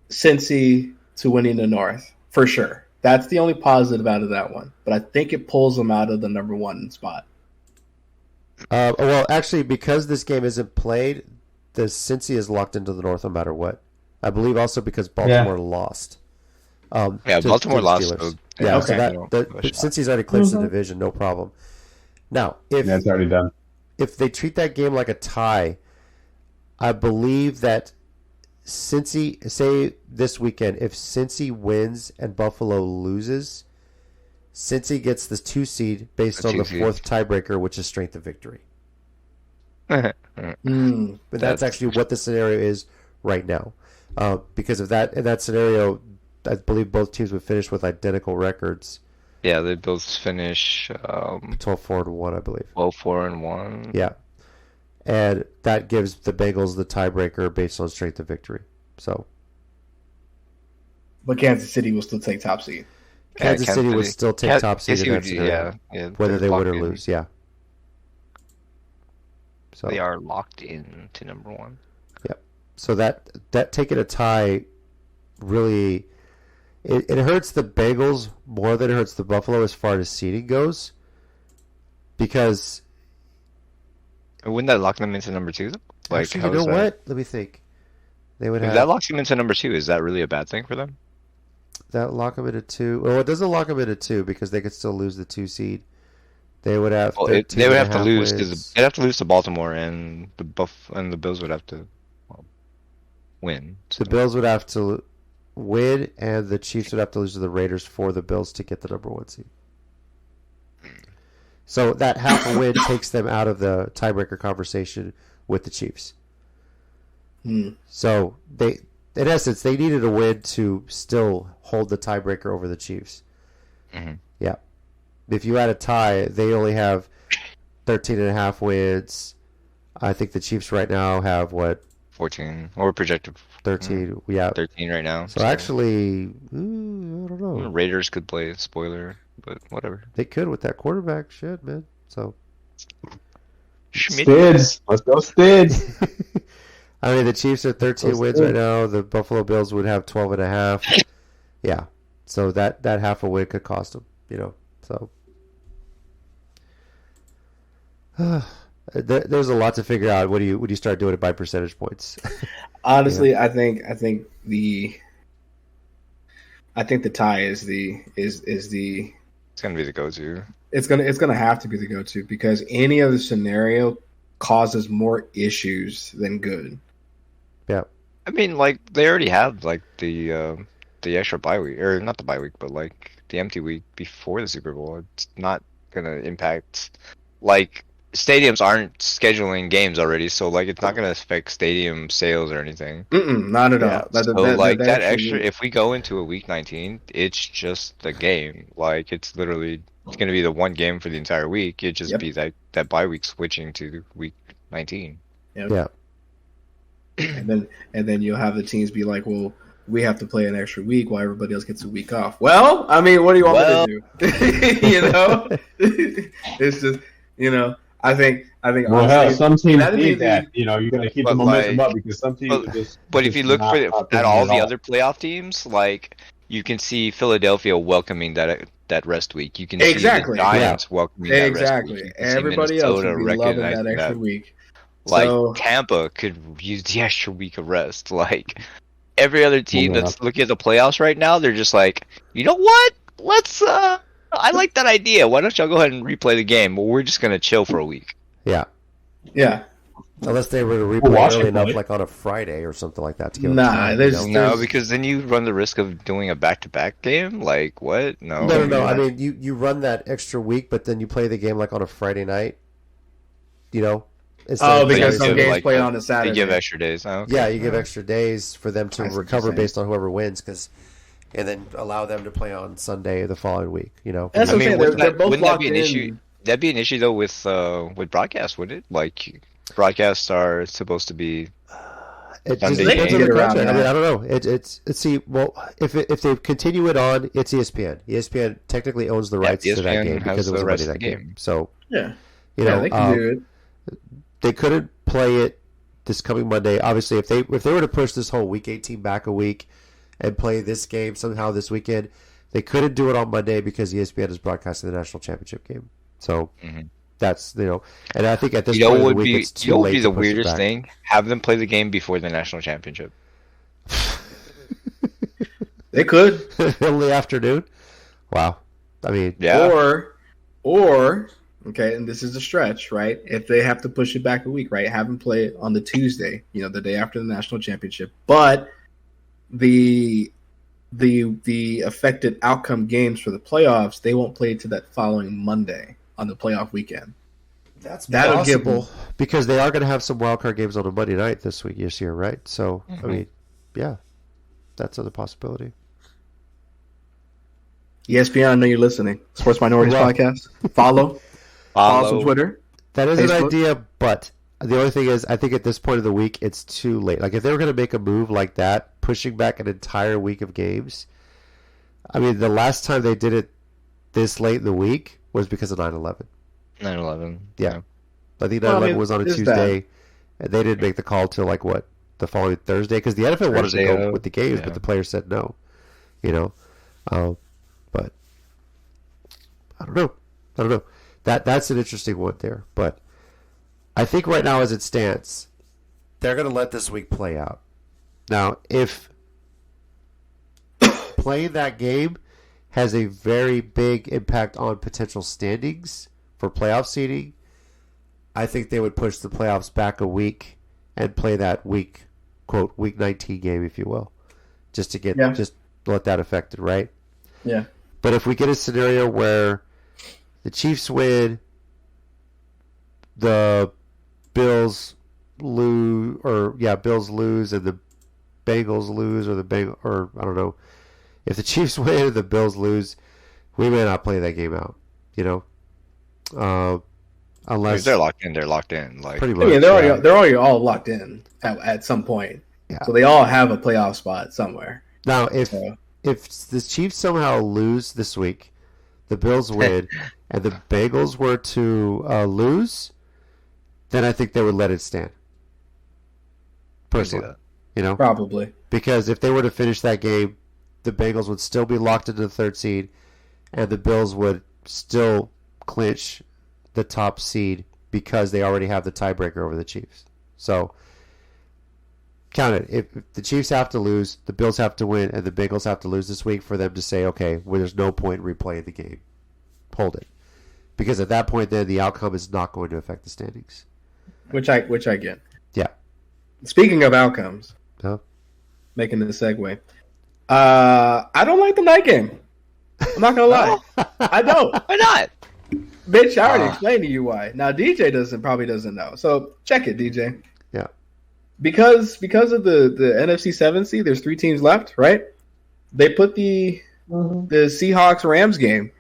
Cincy to winning the North for sure. That's the only positive out of that one. But I think it pulls them out of the number one spot. Well, actually, because this game isn't played, the Cincy is locked into the North no matter what. I believe also because Baltimore lost. yeah, to Baltimore the lost. Steelers. So, Yeah, Okay. so no shot. Cincy's already clinched the division, no problem. Now, That's already done. if they treat that game like a tie, I believe that Cincy, say this weekend, if Cincy wins and Buffalo loses, Cincy gets the 2 seed based The on 2 the seed. 4th tiebreaker, which is strength of victory. Mm. But that's actually what the scenario is right now. Because of that, in that scenario, I believe both teams would finish with identical records. Yeah, they both finish 12-4-1, I believe. 12-4-1. Yeah. And that gives the Bengals the tiebreaker based on strength of victory. So But Kansas City will still take top seed. Kansas City would still take top seed in that Kansas City would- scenario, yeah, whether they're they win or locked in. lose. Yeah. So They are locked in to number one. so that taking a tie really it hurts the Bengals more than it hurts the Buffalo as far as seeding goes, because Wouldn't that lock them into number two? Like, actually, how you know is that? what? Let me think. They would If have that locks them into number two, is that really a bad thing for them? that lock them into 2. Well, it doesn't lock them into 2 because they could still lose the 2 seed. They would have. Well, 13 they would and have a to half lose wins. because they'd have to lose to Baltimore, and the Bills would have to win. The Bills would have to win, and the Chiefs would have to lose to the Raiders for the Bills to get the number 1 seed. So that half a win takes them out of the tiebreaker conversation with the Chiefs. So they, in essence, they needed a win to still hold the tiebreaker over the Chiefs. Mhm. Yeah. If you had a tie, they only have 13 and a half wins. I think the Chiefs right now have, 14 or projected 13? Yeah. 13 right now. So actually, I don't know. Raiders could play spoiler, but whatever. They could with that quarterback. Shit, man. So Stids. Let's go, Stids. I mean, the Chiefs are 13 Those wins good. right now. The Buffalo Bills would have 12 and a half. Yeah. So that half a win could cost them, So there's a lot to figure out. Would you start doing it by percentage points? Honestly, I think the tie is the It's gonna be the go-to. it's gonna have to be the go-to, because any other scenario causes more issues than good. Yeah. I mean, like they already have like the extra bye week, or not the bye week, but like the empty week before the Super Bowl. It's not gonna impact, like, stadiums aren't scheduling games already, so like it's not gonna affect stadium sales or anything. Not at all. So like that actually- extra, if we go into a week 19, it's just the game. Like it's gonna be the one game for the entire week. It just Yep. be that bye week switching to week 19. Yeah. and then you'll have the teams be like, well, we have to play an extra week while everybody else gets a week off. Well, I mean, what do you want me to do? It's just, I think Well, hell, honestly, some teams that'd be need that. You got to keep the But, momentum like- up, because some teams are just. But if you just look not at pushing all it the other playoff teams, like you can see Philadelphia welcoming that rest week. You can Exactly. see the Giants welcoming that rest exactly. week. You can see Everybody else Minnesota would be loving that recognizing extra week. Like So- Tampa could use the extra week of rest. Like every other team Yeah. that's looking at the playoffs right now, they're just like, you know what? Let's. I like that idea. Why don't y'all go ahead and replay the game? But we're just gonna chill for a week. Yeah. Yeah. Unless they were to Well, replay Washington early enough, played. like on a Friday or something like that to give them Nah, time, there's- No, because then you run the risk of doing a back-to-back game. Like what? No. No. Yeah. I mean, you run that extra week, but then you play the game like on a Friday night. Oh, because So some you give, games like, play on a You Saturday. give extra days. Oh, okay. Yeah, you give extra days for them to I see what you're recover saying. based on whoever wins, and then allow them to play on Sunday the following week. You know, That's what I'm saying. wouldn't They're both wouldn't that locked be an in. issue? That'd be an issue though with broadcast, would it? Like broadcasts are supposed to be it just Sunday depends on game. the Get around contract. I mean, that. I don't know. It's see. Well, if they continue it on, it's ESPN. ESPN technically owns the rights to that ESPN game has because it was the a rights Monday to night the game. game. So Yeah. you Yeah, know, they can do it. they couldn't play it this coming Monday. Obviously, if they were to push this whole Week 18 back a week and play this game somehow this weekend, they couldn't do it on Monday because ESPN is broadcasting the national championship game. So that's and I think at this point of the week it's too late. Be to the push it weirdest back. thing? Have them play the game before the national championship. They could. in the afternoon. Wow. I mean, Yeah. Or okay, and this is a stretch, right? If they have to push it back a week, right? Have them play it on the Tuesday, the day after the national championship. But the affected outcome games for the playoffs, they won't play to that following Monday on the playoff weekend. that'll give possible because they are going to have some wild card games on a Monday night this year, right? So, I mean, yeah, that's another possibility. ESPN, I know you're listening. Sports Minorities Well- Podcast. Follow us on Twitter. That is Facebook? an idea, but the only thing is, I think at this point of the week, it's too late. Like, if they were going to make a move like that, pushing back an entire week of games, I mean, the last time they did it this late in the week was because of 9/11. 9/11. Yeah. I think 9/11 Well, I mean, was on a there's Tuesday, and they didn't make the call till, the following Thursday, because the NFL wanted to Thursday, go with the games, yeah. but the players said no, but I don't know. That's an interesting one there, but I think right now as it stands, they're going to let this week play out. Now, if playing that game has a very big impact on potential standings for playoff seeding, I think they would push the playoffs back a week and play that week 19 game, if you will, just to get just let that affected, right? Yeah. But if we get a scenario where the Chiefs win, the Bills lose, Bills lose, and the Bengals lose, or I don't know. If the Chiefs win and the Bills lose, we may not play that game out. Unless If they're locked in. They're locked in. Like pretty much. I mean, they're already all locked in at some point. Yeah. So they all have a playoff spot somewhere. Now, if So, the Chiefs somehow lose this week, the Bills win, and the Bengals were to lose, then I think they would let it stand. Personally, probably. because if they were to finish that game, the Bengals would still be locked into the third seed, and the Bills would still clinch the top seed because they already have the tiebreaker over the Chiefs. So, count it. If the Chiefs have to lose, the Bills have to win, and the Bengals have to lose this week for them to say, okay, well, there's no point in replaying the game. Hold it. Because at that point, then the outcome is not going to affect the standings. Which I get. Yeah. Speaking of outcomes, Huh? making the segue, I don't like the night game. I'm not gonna lie, I don't. why not? Bitch, I already explained to you why. Now DJ probably doesn't know. So check it, DJ. Yeah. Because of the NFC 7 seed, there's 3 teams left, right? They put the Seahawks Rams game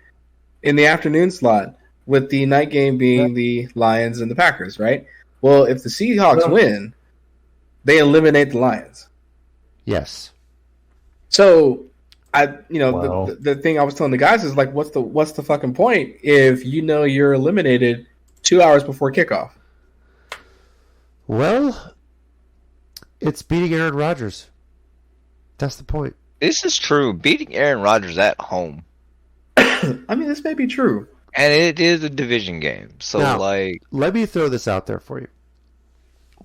in the afternoon slot, with the night game being the Lions and the Packers, right? Well, if the Seahawks win, they eliminate the Lions. Yes. So Wow. the thing I was telling the guys is like, what's the fucking point if you're eliminated 2 hours before kickoff? Well, it's beating Aaron Rodgers. That's the point. This is true. Beating Aaron Rodgers at home, I mean, this may be true. and it is a division game. So Now, let me throw this out there for you.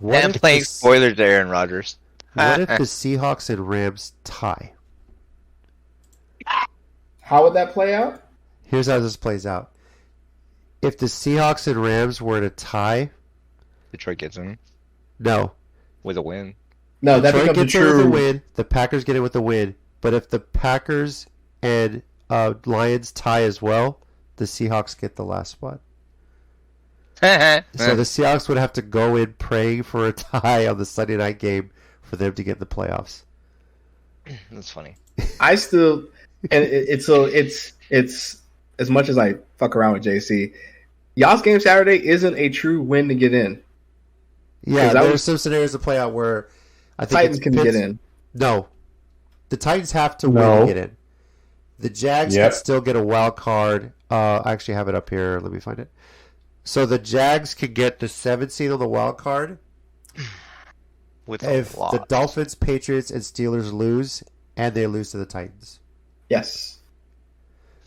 and playing spoilers to Aaron Rodgers. What if the Seahawks and Rams tie? How would that play out? Here's how this plays out. If the Seahawks and Rams were to tie, Detroit gets in no. with a win. No, that Detroit becomes gets in with a true. win. The Packers get in with a win. But if the Packers and Lions tie as well, the Seahawks get the last spot. So the Seahawks would have to go in praying for a tie on the Sunday night game for them to get in the playoffs. That's funny. I still, and it's as much as I fuck around with JC, y'all's game Saturday isn't a true win to get in. Yeah, there's some scenarios to play out where I think Titans can get in. No, the Titans have to win to get in. The Jags can still get a wild card. I actually have it up here. Let me find it. So the Jags could get the 7th seed on the wild card if the Dolphins, Patriots, and Steelers lose, and they lose to the Titans. Yes.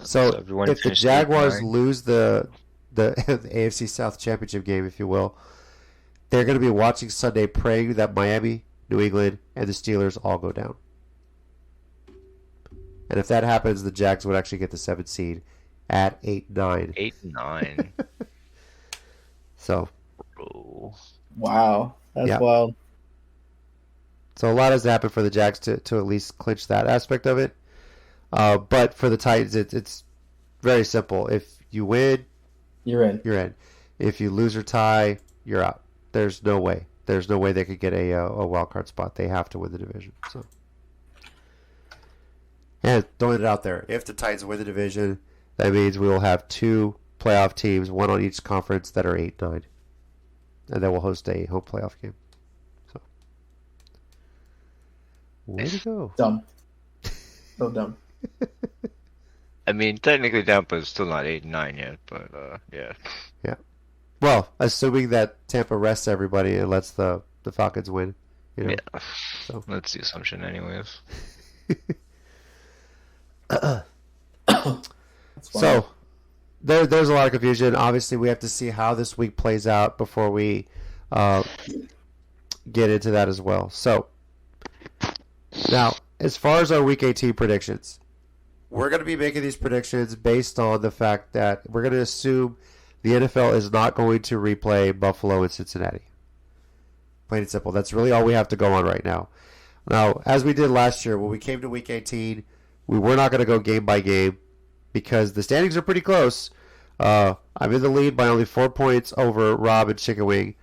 So if the Jaguars lose the AFC South Championship game, if you will, they're going to be watching Sunday praying that Miami, New England, and the Steelers all go down. And if that happens, the Jags would actually get the 7th seed at 8-9. 8-9. So. Wow. That's wild. So a lot has happened for the Jags to at least clinch that aspect of it. But for the Titans, it's very simple. If you win, you're in. You're in. If you lose or tie, you're out. There's no way. There's no way they could get a wild card spot. They have to win the division. So, and throwing it out there, if the Titans win the division, that means we will have 2 playoff teams, one on each conference, that are 8-9, and then we'll host a home playoff game. So, way to go! Dumb. So dumb. I mean, technically Tampa is still not 8-9 yet, but yeah. Yeah. Well, assuming that Tampa rests everybody and lets the Falcons win. You know? Yeah. So that's the assumption anyways. So there's a lot of confusion. Obviously, we have to see how this week plays out before we get into that as well. So now, as far as our Week 18 predictions, we're going to be making these predictions based on the fact that we're going to assume the NFL is not going to replay Buffalo and Cincinnati. Plain and simple. That's really all we have to go on right now. Now, as we did last year, when we came to Week 18, we were not going to go game by game because the standings are pretty close. I'm in the lead by only 4 points over Rob and Chicken Wing.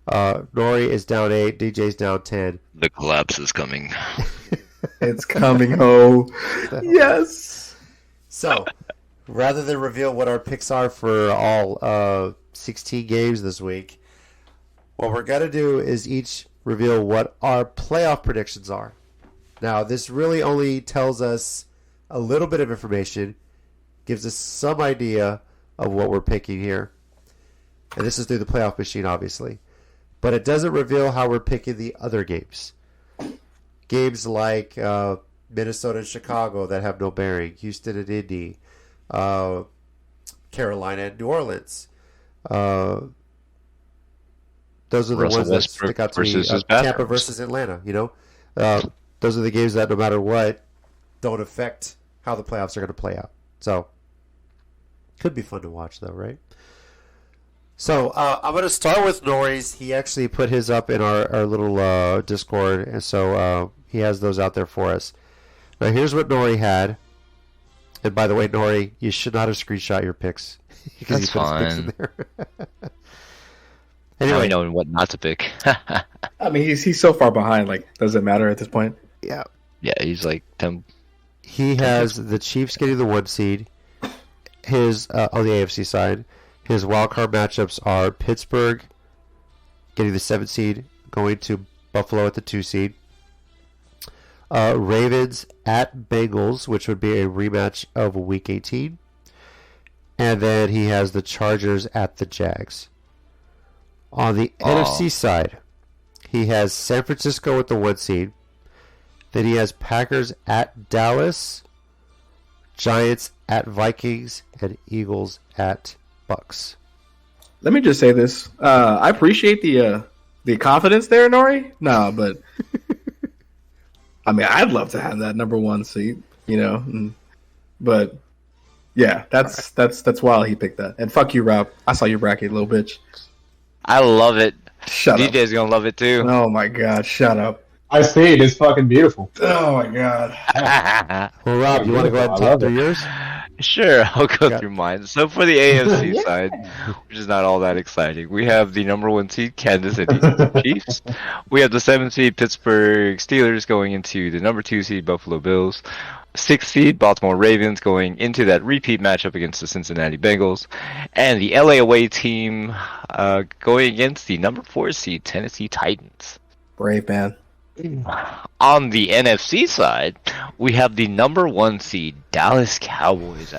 Nori is down 8. DJ's down 10. The collapse is coming. It's coming, yes. So, rather than reveal what our picks are for all 16 games this week, what we're going to do is each reveal what our playoff predictions are. Now, this really only tells us a little bit of information, gives us some idea of what we're picking here. And this is through the playoff machine, obviously. But it doesn't reveal how we're picking the other games. Games like Minnesota and Chicago that have no bearing, Houston and Indy, Carolina and New Orleans. Those are the ones that stick out to me. Tampa versus Atlanta, you know. Those are the games that no matter what don't affect how the playoffs are going to play out. So, could be fun to watch though, right? So, I'm going to start with Nori's. He actually put his up in our little Discord, and so he has those out there for us. Now, here's what Nori had. And by the way, Nori, you should not have screenshot your picks. Because that's fine. Anyway, now we know what not to pick. I mean, he's so far behind. Like, does it matter at this point? Yeah. Yeah, he's like 10. He has the Chiefs getting the 1 seed. His on the AFC side, his wildcard matchups are Pittsburgh getting the 7th seed, going to Buffalo at the 2 seed. Ravens at Bengals, which would be a rematch of Week 18. And then he has the Chargers at the Jags. On the NFC side, he has San Francisco with the 1 seed. Then he has Packers at Dallas, Giants at Vikings, and Eagles at Bucks. Let me just say this. I appreciate the confidence there, Nori. No, but I mean, I'd love to have that number 1 seed, you know. But yeah, that's wild he picked that. And fuck you, Rob. I saw your bracket, little bitch. I love it. Shut up. DJ's gonna love it too. Oh my god, shut up. I see it. It's fucking beautiful. Oh my god. Well, Rob, you want to go ahead and talk through yours? Sure, I'll go Yeah. through mine. So for the AFC Yeah. side, which is not all that exciting, we have the number 1 seed Kansas City Chiefs. We have the 7th seed Pittsburgh Steelers going into the number 2 seed Buffalo Bills. 6th seed Baltimore Ravens going into that repeat matchup against the Cincinnati Bengals. And the LA away team going against the number 4 seed Tennessee Titans. Brave man. On the NFC side, we have the number 1 seed Dallas Cowboys.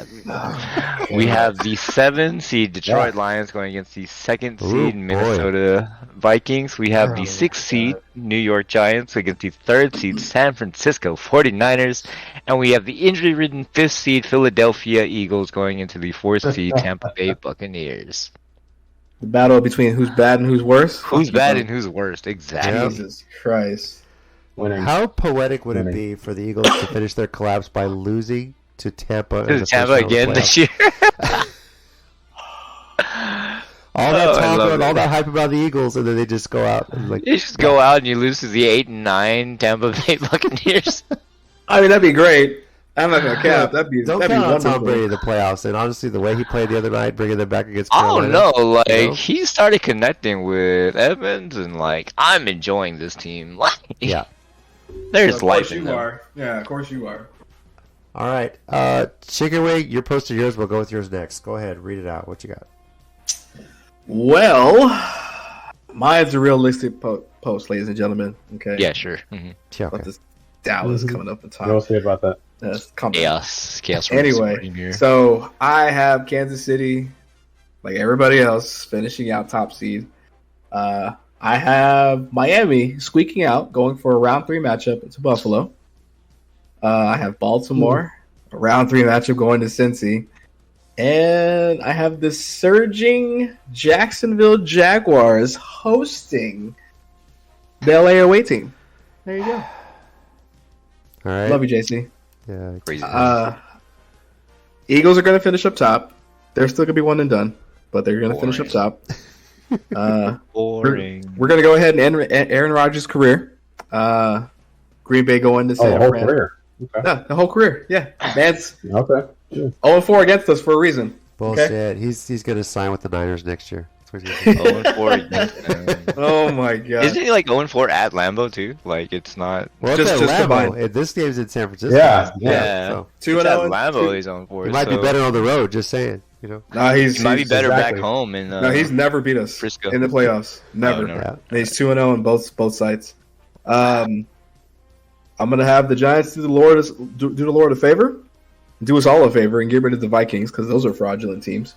We have the 7 seed Detroit Lions going against the 2nd seed Minnesota Vikings. We have the 6th seed New York Giants against the 3rd seed San Francisco 49ers. And we have the injury-ridden 5th seed Philadelphia Eagles going into the 4th seed Tampa Bay Buccaneers. The battle between who's bad and who's worse. Who's bad and who's worst? Exactly. Jesus Christ. Winning. How poetic would it Winning. be for the Eagles to finish their collapse by losing to Tampa? in the Tampa first round of the again playoffs? this year. All that Oh, I talk love and all it. that hype about the Eagles, and then they just go out and like You just go out and you lose to the 8 and 9 Tampa Bay Buccaneers. I mean, that'd be great. I'm not gonna cap. That'd be don't that'd be count on Tom wonderful. Brady in the playoffs. And honestly, the way he played the other night, bringing them back against I Carolina, don't know, like you know? he started connecting with Evans and like I'm enjoying this team. Like Yeah. there's Of life course in you them. are. Yeah, of course you are. All right, Chicken Wing, your post or yours. We'll go with yours next. Go ahead, read it out. What you got? Well, mine's a realistic post, ladies and gentlemen. Okay. Yeah, sure. Mm-hmm. Yeah, But okay. this Dallas Mhm. coming up the top. What else say about that? That's coming. Chaos. Anyway, here. so I have Kansas City, like everybody else, finishing out top seed. I have Miami squeaking out, going for a round 3 matchup to Buffalo. I have Baltimore, a round 3 matchup going to Cincy. And I have the surging Jacksonville Jaguars hosting the LA away team. There you go. All right. Love you, JC. Yeah. Crazy. Eagles are going to finish up top. They're still going to be one and done, but they're going to finish up top. Boring. We're going to go ahead and end Aaron Rodgers' career. Green Bay going to Oh, San the whole Fran. career. Okay. Yeah, the whole career. Yeah, man's Okay. Yeah. 0-4 against us for a reason. Bullshit. He's gonna sign with the Niners next year. That's what he's gonna do. 0-4 against them. Oh my god! Isn't he like 0-4 at Lambeau too? Like it's not. Well, Just- it's just at Lambeau. combined. This game's in San Francisco. Yeah, yeah. So 2-0. It's at Lambeau. He's 0-4. it might be so better on the road. Just saying. You know. No, He might be he's better exactly. back home. In, No, he's never beat us Frisco. in the playoffs. Never. Oh, no. Yeah. And he's 2-0 on both sides. I'm gonna have the Giants do the Lord a favor, do us all a favor, and get rid of the Vikings because those are fraudulent teams.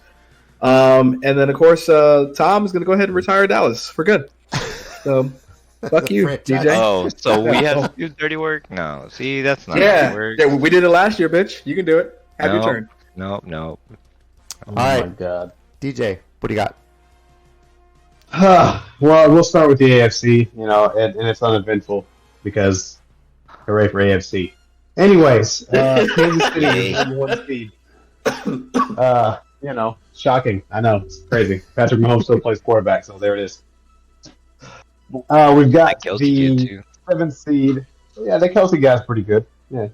And then of course Tom is gonna go ahead and retire Dallas for good. So fuck you, franchise. DJ. Oh, so we have to do dirty work? No. See, that's not how yeah, it works. yeah, we did it last year, bitch. You can do it. Have your No. turn. No. Oh All my right. god. DJ, what do you got? Well, we'll start with the AFC, and it's uneventful because hooray for AFC. Anyways, Kansas City is number 1 seed. Shocking. I know, it's crazy. Patrick Mahomes still plays quarterback, so there it is. We've got That Kelsey kid the too. 7th seed. Yeah, the Kelsey guy's pretty good. Yeah,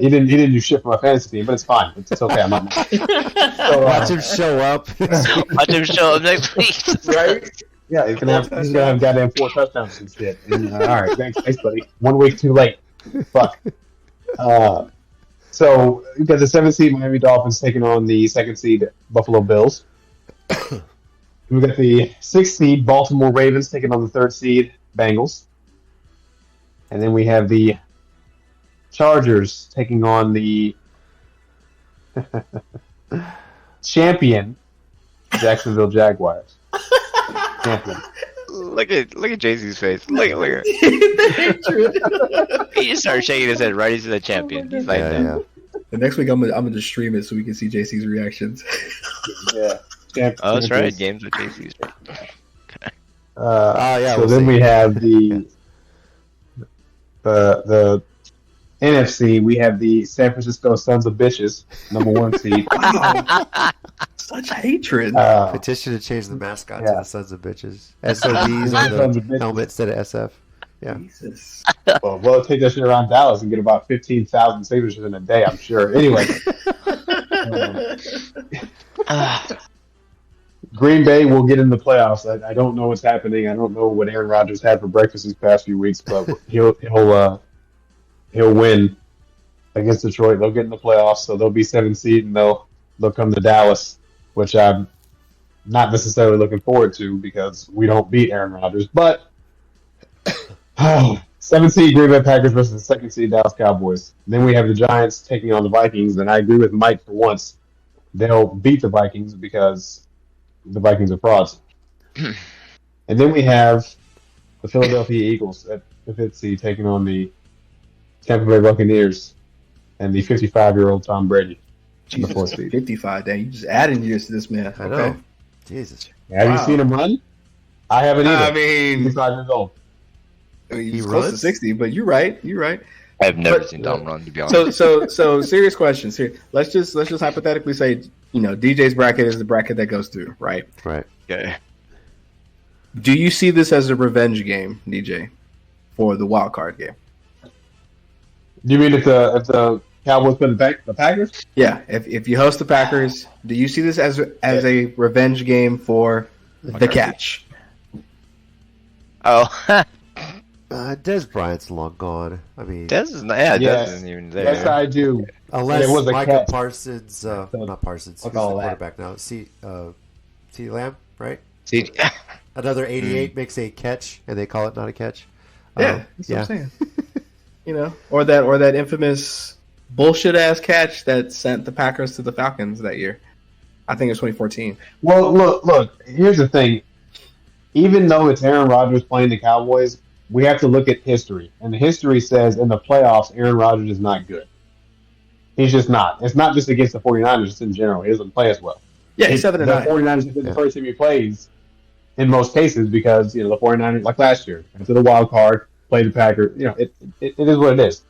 he didn't do shit for my fantasy team, but it's fine. It's okay. I'm not mad. So, Watch him show up. Watch him show up next week. Right? yeah, he's gonna have goddamn 4 touchdowns and shit. And, all right, thanks, buddy. 1 week too late. Fuck. So we've got the 7th seed Miami Dolphins taking on the 2nd seed Buffalo Bills. We've got the 6th seed Baltimore Ravens taking on the 3rd seed Bengals. And then we have the Chargers taking on the champion Jacksonville Jaguars. Champion. Look at JC's face. Look at. He just started shaking his head right into the champion. He's like, yeah. The next week I'm gonna just stream it so we can see JC's reactions. Yeah. oh, that's right. Games with JC's. Yeah, So we'll then see. we have the NFC. We have the San Francisco Sons of Bitches, number 1 seed. Wow. Such hatred. Petition to change the mascot to Yeah. the Sons of Bitches. SOBs on Sons of the Bitches. helmet instead of SF. Yeah. Jesus. Well, we'll take that shit around Dallas and get about 15,000 signatures in a day, I'm sure. Anyway, Green Bay will get in the playoffs. I don't know what's happening. I don't know what Aaron Rodgers had for breakfast these past few weeks, but he'll win against Detroit. They'll get in the playoffs, so they'll be 7th seed, and they'll come to Dallas, which I'm not necessarily looking forward to because we don't beat Aaron Rodgers. But 7th seed Green Bay Packers versus the 2nd seed Dallas Cowboys. Then we have the Giants taking on the Vikings, and I agree with Mike for once. They'll beat the Vikings because the Vikings are frauds. And then we have the Philadelphia Eagles at the 5th seed taking on the Tampa Bay Buccaneers and the 55-year-old Tom Brady in the 4th seed. 55, dang. You just adding years to this man. I know. Okay. Jesus. Have you seen him run? I haven't either. I mean, He's 5 years old. He's close to 60, but you're right. I've never seen Dom run, to be honest. So serious questions here. Let's just hypothetically say, DJ's bracket is the bracket that goes through, right? Right. Okay. Do you see this as a revenge game, DJ, for the wild card game? Do you mean if the Cowboys put the Packers? Yeah. If you host the Packers, do you see this as a revenge game for the catch? Oh. Des Bryant's long gone. I mean, Des isn't even there. Yes, I do. Unless it was a Michael catch. Parsons, not Parsons, I'll who's the call that. quarterback now. CeeDee Lamb, right? See, Another 88 makes a catch, and they call it not a catch. Yeah, that's what I'm saying. Or that infamous bullshit ass catch that sent the Packers to the Falcons that year. I think it was 2014. Well, look. Here's the thing. Even though it's Aaron Rodgers playing the Cowboys, we have to look at history. And the history says in the playoffs, Aaron Rodgers is not good. He's just not. It's not just against the 49ers, just in general. He doesn't play as well. Yeah, he's 7-9. The 49ers have been the first team he plays in most cases because, the 49ers, like last year, into the wild card, played the Packers. It is what it is.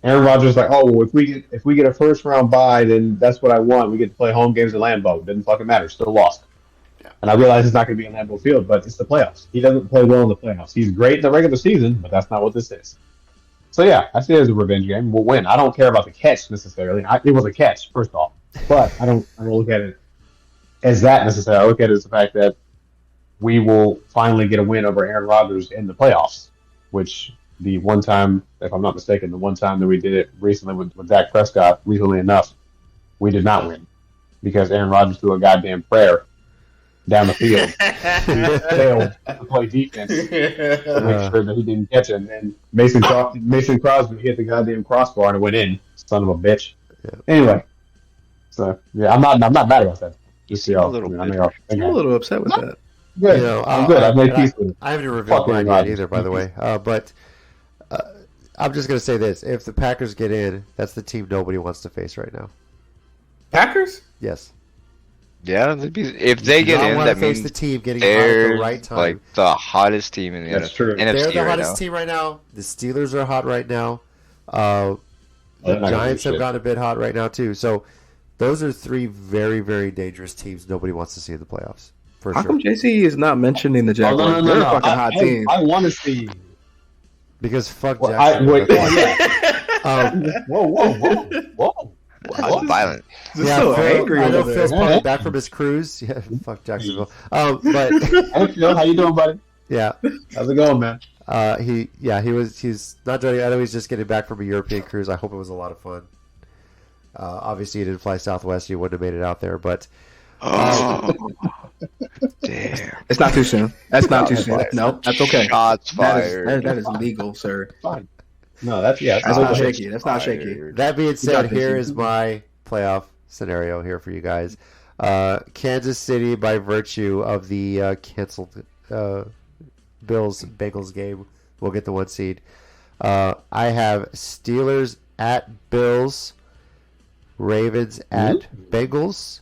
Aaron Rodgers is like, oh, well, if we get a first round bye, then that's what I want. We get to play home games at Lambeau. Didn't fucking matter. Still lost. And I realize it's not going to be in Lambeau Field, but it's the playoffs. He doesn't play well in the playoffs. He's great in the regular season, but that's not what this is. So, yeah, I see it as a revenge game. We'll win. I don't care about the catch necessarily. It was a catch, first off. But I don't look at it as that necessarily. I look at it as the fact that we will finally get a win over Aaron Rodgers in the playoffs, which the one time, if I'm not mistaken, the one time that we did it recently with Dak Prescott, recently enough, we did not win because Aaron Rodgers threw a goddamn prayer down the field. He failed to play defense to make sure that he didn't catch it. And then Mason Crosby hit the goddamn crossbar and it went in. Son of a bitch. Yeah. Anyway, so yeah, I'm not mad about that. Just see y'all. I'm a little upset with that. Good. I'm good. I've made peace with it. I haven't revealed mine yet either, by the way. But I'm just going to say this: if the Packers get in, that's the team nobody wants to face right now. Packers? Yes. Yeah, if they get in, that means the team getting hot at the right time. Like the hottest team in the That's true. NFC They're the right hottest now. team right now. The Steelers are hot right now. The Giants have gone a bit hot right now too. So those are three very, very dangerous teams nobody wants to see in the playoffs. For How sure. come JC is not mentioning the Jaguars? No. They're a fucking hot team. I want to see. Because fuck Well, Jacksonville. Whoa. That's violent. Yeah, so Phil, angry I know over Phil's there. probably back from his cruise. Yeah, fuck Jacksonville. But Hey Phil, how you doing, buddy? yeah, How's it going, man? he's not joining. I know he's just getting back from a European cruise. I hope it was a lot of fun. Obviously, he didn't fly Southwest. He wouldn't have made it out there, but Oh, damn. It's not too soon. That's not too soon. No, that's okay. Shots fired. That is legal, sir. Fine. No, that's That's not not shaky. shaky. That's not shaky. that being said, got this. here is my playoff scenario here for you guys. Kansas City, by virtue of the canceled Bills-Bengals game, will get the 1 seed. I have Steelers at Bills, Ravens at Bengals,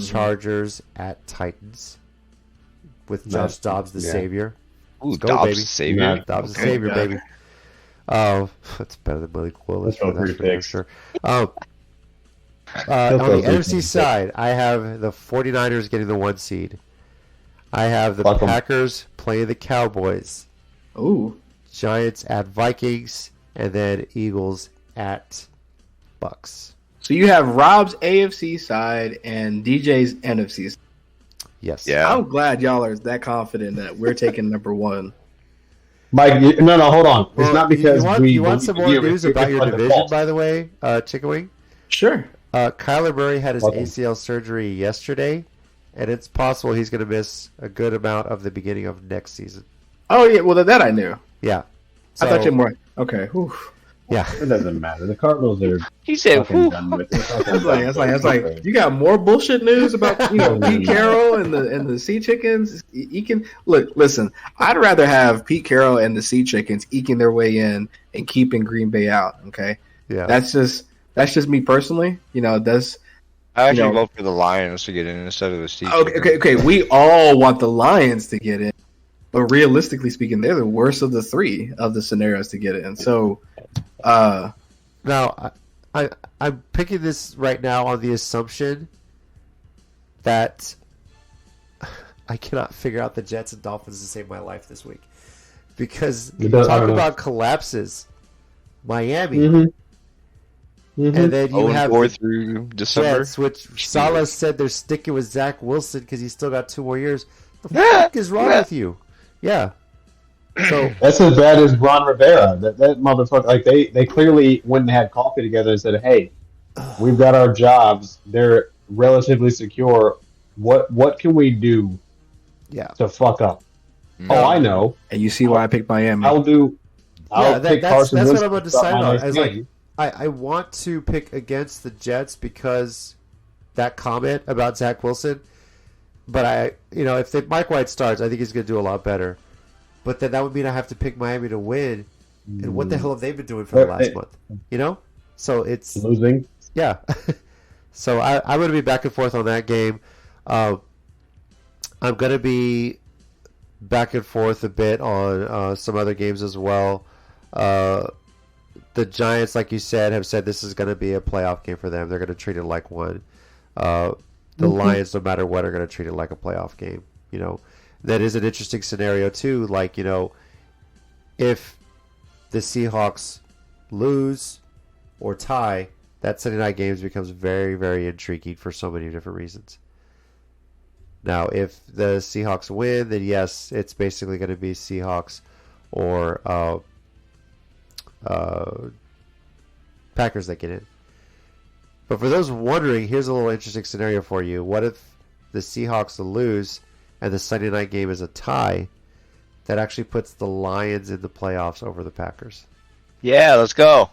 Chargers at Titans, with Josh Dobbs the savior. Ooh, Let's go, Dobbs baby. the savior. Yeah, Dobbs the Okay. savior, baby. Oh, that's better than Malik Willis for That's that pretty for sure. On the NFC side, I have the 49ers getting the 1 seed. I have the Fuck 'em. Packers playing the Cowboys, Ooh. Giants at Vikings, and then Eagles at Bucks. So you have Rob's AFC side and DJ's NFC side. Yes. Yeah. I'm glad y'all are that confident that we're taking number one. Mike, no, hold on. It's not because you want some more news about your division, by the way, Chicken Wing? Sure. Kyler Murray had his Okay. ACL surgery yesterday, and it's possible he's going to miss a good amount of the beginning of next season. Oh yeah, well that I knew. Yeah. I thought you more. Okay. Whew. Yeah. It doesn't matter. The Cardinals are He said, fucking done with it. It's like you got more bullshit news about Pete Carroll and the Sea Chickens. Listen. I'd rather have Pete Carroll and the Sea Chickens eking their way in and keeping Green Bay out. Okay, Yeah. that's just me personally. That's I actually vote for the Lions to get in instead of the Steelers. okay. We all want the Lions to get in, but realistically speaking, they're the worst of the three of the scenarios to get in. So, Now, I'm picking this right now on the assumption that I cannot figure out the Jets and Dolphins to save my life this week. Because talk about collapses. Miami. Mm-hmm. And then you have 4 the through December. Jets, which Salah said they're sticking with Zach Wilson because he's still got 2 more years. The fuck is wrong with you? Yeah. So That's as bad as Ron Rivera. That motherfucker. Like they clearly went and had coffee together and said, "Hey, we've got our jobs. They're relatively secure. What can we do yeah. to fuck up?" Oh, I know. and you see why I picked Miami. I'll pick Carson that's Wentz what I'm to undecided start my on. next I was game. like, I want to pick against the Jets because that comment about Zach Wilson. But if Mike White starts, I think he's going to do a lot better. But then that would mean I have to pick Miami to win. And what the hell have they been doing for the last month? So it's losing. yeah. So I'm going to be back and forth on that game. I'm going to be back and forth a bit on some other games as well. The Giants, like you said, have said this is going to be a playoff game for them. They're going to treat it like one. The Lions, no matter what, are going to treat it like a playoff game. That is an interesting scenario too. Like, if the Seahawks lose or tie, that Sunday night games becomes very, very intriguing for so many different reasons. Now, if the Seahawks win, then yes, it's basically going to be Seahawks or Packers that get in. But for those wondering, here's a little interesting scenario for you. What if the Seahawks lose and the Sunday night game is a tie? That actually puts the Lions in the playoffs over the Packers. Yeah, let's go.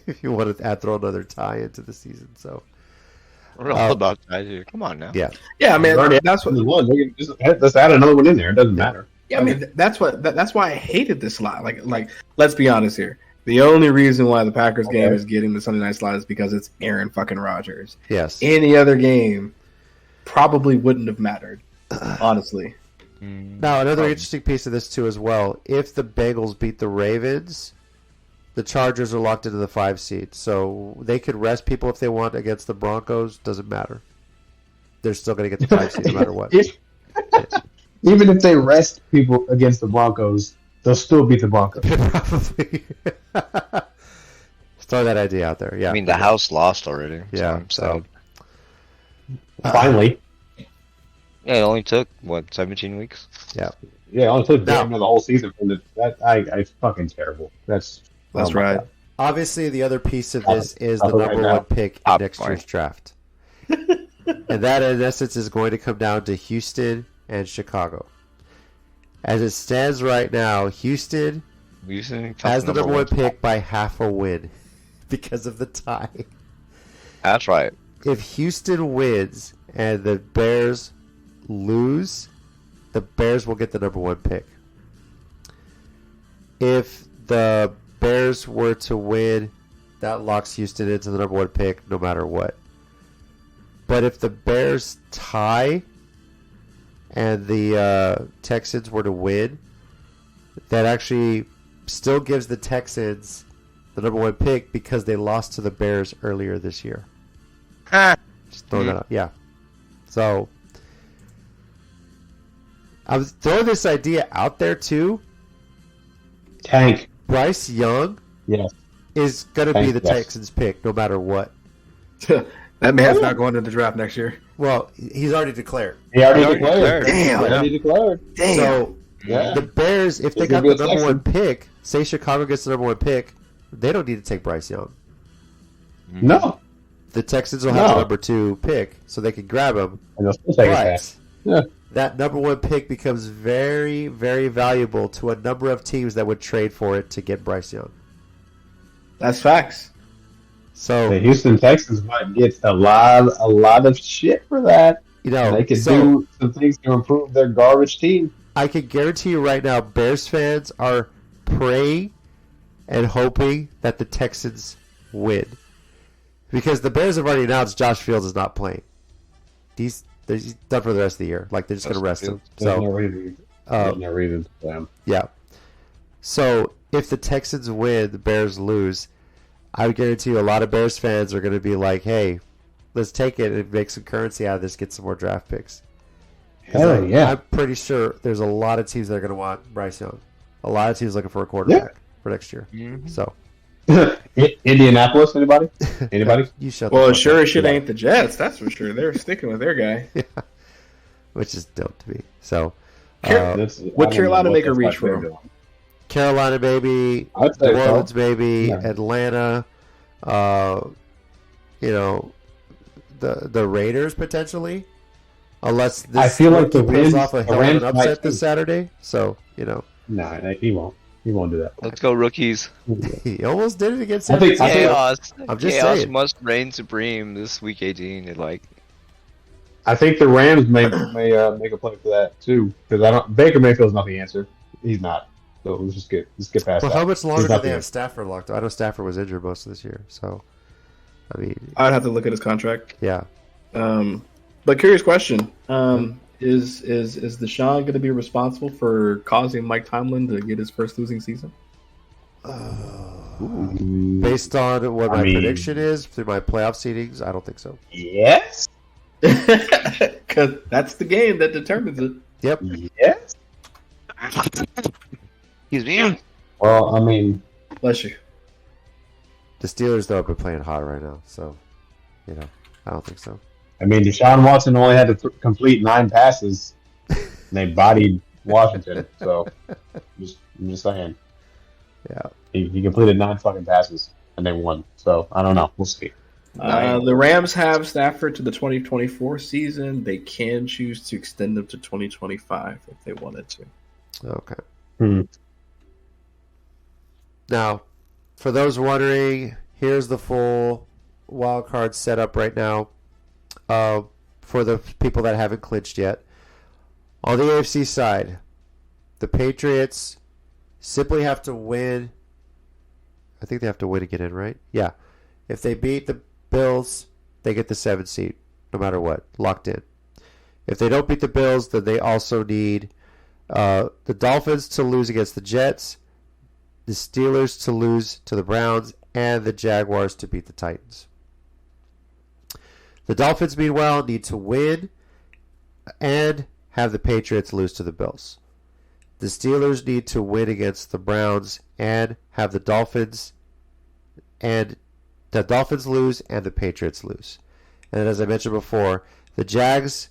If you want to throw another tie into the season, so We're all about that here. Come on now. yeah. Yeah, I mean Already that's what. Let's add another one in there. It doesn't matter. Yeah, I mean that's why I hated this slot. Like let's be honest here. The only reason why the Packers game is getting the Sunday night slot is because it's Aaron fucking Rodgers. Yes. Any other game probably wouldn't have mattered, honestly. Now, another interesting piece of this, too, as well. If the Bengals beat the Ravens, the Chargers are locked into the 5 seed. So they could rest people if they want against the Broncos. Doesn't matter. They're still going to get the 5 seed no matter what. Even if they rest people against the Broncos, they'll still beat the Broncos. Probably. Throw that idea out there. Yeah. I mean, the house lost already. Yeah, So Finally. yeah, it only took, 17 weeks? Yeah. Yeah, it only took Now- damn near the whole season from I fucking terrible. That's That's oh my right. God. Obviously, the other piece of this is the I'll go right number now. 1 pick in Top next line. year's draft. And that, in essence, is going to come down to Houston and Chicago. As it stands right now, Houston has the number 1 pick by half a win because of the tie. That's right. If Houston wins and the Bears lose, the Bears will get the number 1 pick. If the Bears were to win, that locks Houston into the number 1 pick no matter what. But if the Bears tie and the Texans were to win, that actually still gives the Texans the number 1 pick because they lost to the Bears earlier this year. Just throw that out. Yeah. So I was throwing this idea out there too. Tank. Bryce Young Yes. is going to be Thank the yes. Texans pick no matter what. That man's not going to the draft next year. Well, he's already declared. He already declared. Damn. He already declared. Damn. So Yeah. the Bears, if they He's got gonna the be a number one Texan. pick, say Chicago gets the number one pick, they don't need to take Bryce Young. No. The Texans will have No. the number 2 pick, so they can grab him. And they'll still take it But back. Yeah. that number 1 pick becomes very, very valuable to a number of teams that would trade for it to get Bryce Young. That's facts. So The Houston Texans might get a lot of shit for that. you know, They could so do some things to improve their garbage team. I can guarantee you right now, Bears fans are praying and hoping that the Texans win. Because the Bears have already announced Josh Fields is not playing. He's done for the rest of the year. Like, they're just going to rest him. There's no So, reason. There's no reason to play him. yeah. So, if the Texans win, the Bears lose, I would guarantee you a lot of Bears fans are going to be like, hey, let's take it and make some currency out of this, get some more draft picks. 'Cause Hell yeah. I'm pretty sure there's a lot of teams that are going to want Bryce Young. A lot of teams looking for a quarterback for next year. So, Indianapolis, anybody? Anybody? you shut Well, the it fuck sure up. as shit ain't the Jets. That's for sure. They're sticking with their guy. Which is dope to me. So, That's- Would I don't Carolina know make a what reach that's for like him? they're Carolina, maybe. I'd say New so. Orleans, maybe. Yeah. Atlanta. You know, the Raiders, potentially. Unless this I feel like the rookie pulls Rams- off a the hell of Rams an might upset this too. Saturday. So, you know, No, he won't. He won't do that. Let's go, rookies. he almost did it against I think- San Francisco. Chaos. I'm just Chaos saying. must reign supreme this week 18. I think the Rams may make a play for that too, because I don't. Baker Mayfield's not the answer. He's not. So let's get past Well, that. how much longer He's do not they the have answer. Stafford locked up? I know Stafford was injured most of this year. So, I mean, I'd have to look at his contract. yeah. But curious question: Is Deshaun going to be responsible for causing Mike Tomlin to get his first losing season? Based on what I my mean- prediction is through my playoff seedings, I don't think so. Yes. Because that's the game that determines it. Yep. Yes. Excuse me. Well, I mean, Bless you. The Steelers, though, have been playing hot right now. So, you know, I don't think so. Deshaun Watson only had to complete 9 passes. And they bodied Washington. So, I'm just saying. Yeah. He completed 9 fucking passes, and they won. So, I don't know. We'll see. The Rams have Stafford to the 2024 season. They can choose to extend them to 2025 if they wanted to. Okay. Hmm. Now, for those wondering, here's the full wild card setup right now for the people that haven't clinched yet. On the AFC side, the Patriots simply have to win. I think they have to win to get in, right? Yeah. If they beat the Bills, they get the 7th seed, no matter what, locked in. If they don't beat the Bills, then they also need the Dolphins to lose against the Jets, the Steelers to lose to the Browns, and the Jaguars to beat the Titans. The Dolphins, meanwhile, need to win and have the Patriots lose to the Bills. The Steelers need to win against the Browns and have the Dolphins lose and the Patriots lose. And as I mentioned before, the Jags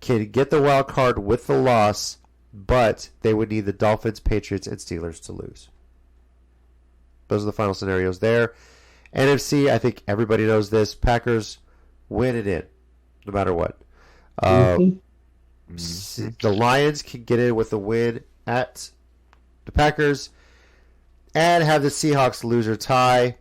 can get the wild card with the loss, but they would need the Dolphins, Patriots, and Steelers to lose. Those are the final scenarios there. NFC, I think everybody knows this. Packers win it in, no matter what. The Lions can get in with a win at the Packers and have the Seahawks lose or tie.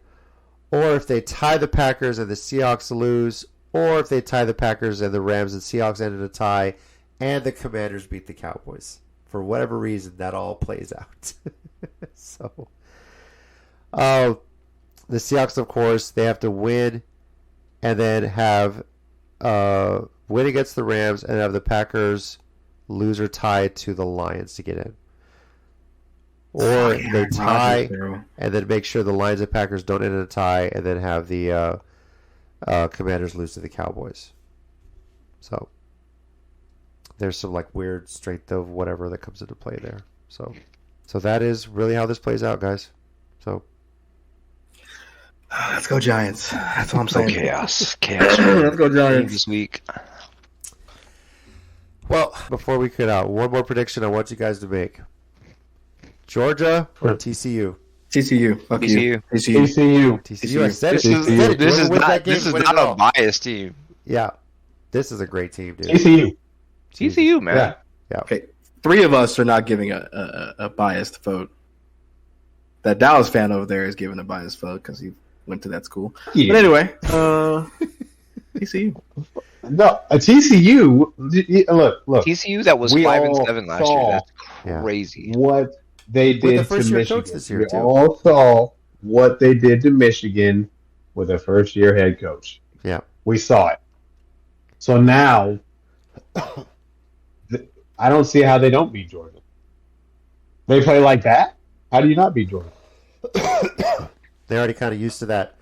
Or if they tie the Packers and the Seahawks lose, or if they tie the Packers and the Rams and Seahawks end in a tie, and the Commanders beat the Cowboys. For whatever reason, that all plays out. So, the Seahawks, of course, they have to win and then have win against the Rams and have the Packers lose or tie to the Lions to get in. Or they tie and then make sure the Lions and Packers don't end in a tie and then have the Commanders lose to the Cowboys. So there's some like weird strength of whatever that comes into play there. So that is really how this plays out, guys. So Let's go Giants. That's what I'm saying. Chaos. Let's go Giants this week. Well, before we cut out, one more prediction I want you guys to make. Georgia or TCU? TCU. Fuck TCU. you. TCU. TCU. I said it. This is not a biased team. Yeah. This is a great team, dude. TCU, man. Yeah. Okay. 3 of us are not giving a biased vote. That Dallas fan over there is giving a biased vote because he went to that school. Yeah. But anyway, TCU. No, a TCU. Look. TCU that was 5-7 last year. That's crazy. What they did to Michigan. This year, we too. all saw what they did to Michigan with a first-year head coach. Yeah, we saw it. So now, I don't see how they don't beat Georgia. They play like that. How do you not beat Georgia? They're already kind of used to that.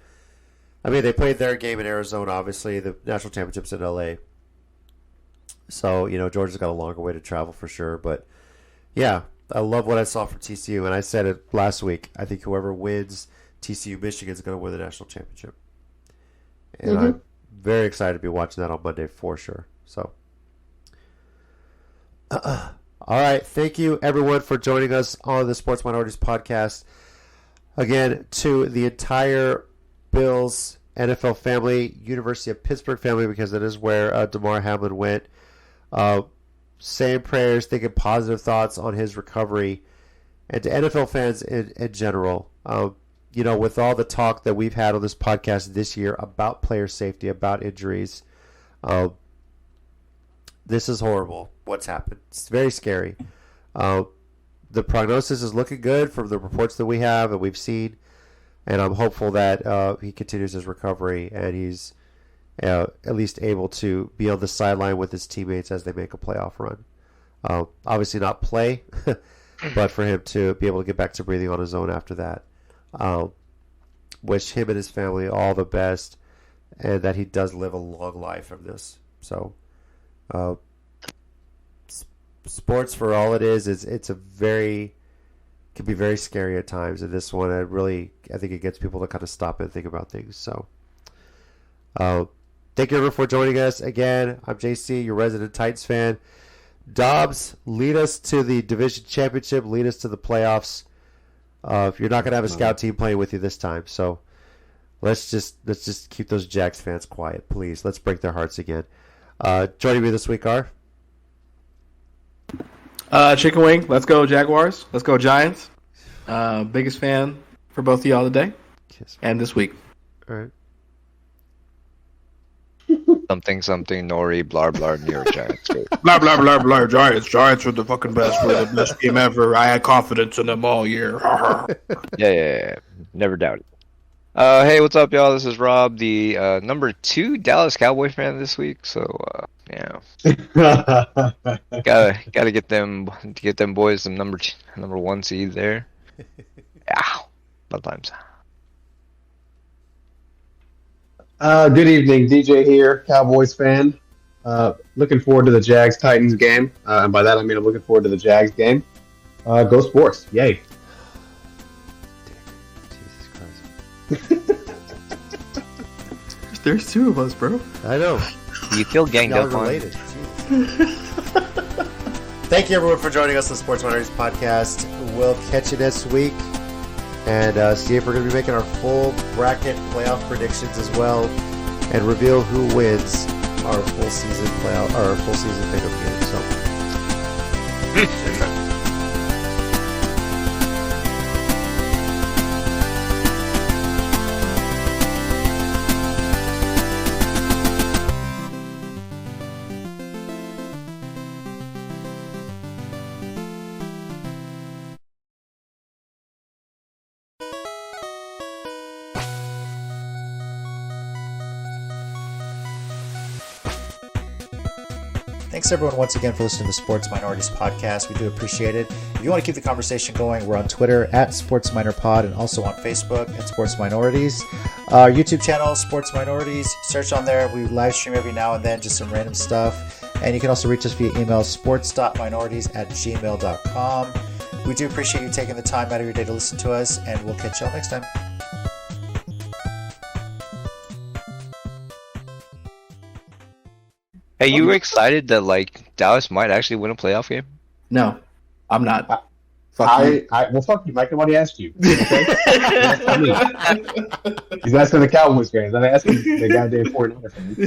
I mean, they played their game in Arizona, obviously. The national championship's in LA. So, Georgia's got a longer way to travel for sure. But, yeah, I love what I saw from TCU. And I said it last week. I think whoever wins TCU Michigan is going to win the national championship. And I'm very excited to be watching that on Monday for sure. So, all right. Thank you, everyone, for joining us on the Sports Minorities podcast. Again, to the entire Bills NFL family, University of Pittsburgh family, because that is where Damar Hamlin went. Saying prayers, thinking positive thoughts on his recovery, and to NFL fans in general. With all the talk that we've had on this podcast this year about player safety, about injuries, this is horrible. What's happened? It's very scary. The prognosis is looking good from the reports that we have and we've seen. And I'm hopeful that he continues his recovery and he's at least able to be on the sideline with his teammates as they make a playoff run. Obviously not play, but for him to be able to get back to breathing on his own after that. Wish him and his family all the best and that he does live a long life from this. So, sports, for all it is it's can be very scary at times, and this one I think it gets people to kind of stop and think about things. So thank you everyone for joining us again. I'm JC, your resident Titans fan. Dobbs, lead us to the division championship, lead us to the playoffs. You're not gonna have a scout team playing with you this time, so let's just keep those Jags fans quiet, please. Let's break their hearts again. Joining me this week are Chicken Wing. Let's go Jaguars. Let's go Giants. Biggest fan for both of y'all today and this week. All right. Something, Nori, blah, blah, New York Giants. Blah, blah, blah, blah, Giants. Giants are the fucking best. We're the best team ever. I had confidence in them all year. Yeah. Never doubted. Hey, what's up, y'all? This is Rob, the number 2 Dallas Cowboy fan this week. So, gotta get them boys some number 1 seed there. Yeah, fun times. Good evening, DJ here, Cowboys fan. Looking forward to the Jags-Titans game. And by that I mean I'm looking forward to the Jags game. Go Sports. Yay. Jesus Christ. There's 2 of us, bro. I know. You feel ganged up on. Related. Thank you everyone for joining us on the Sports Minorities podcast. We'll catch you next week and see if we're going to be making our full bracket playoff predictions as well, and reveal who wins our full season pickup game. So. Thanks everyone once again for listening to the Sports Minorities podcast. We do appreciate it. If you want to keep the conversation going, we're on Twitter at SportsMinorPod and also on Facebook at Sports Minorities. Our YouTube channel, Sports Minorities. Search on there. We live stream every now and then, just some random stuff. And you can also reach us via email, sports.minorities@gmail.com. We do appreciate you taking the time out of your day to listen to us, and we'll catch y'all next time. Hey, you were excited that like Dallas might actually win a playoff game? No, I'm not. Fuck you. Well, fuck you, Mike. Nobody asked you. Okay? I mean, he's asking the Cowboys fans. I'm asking the goddamn 49ers fans.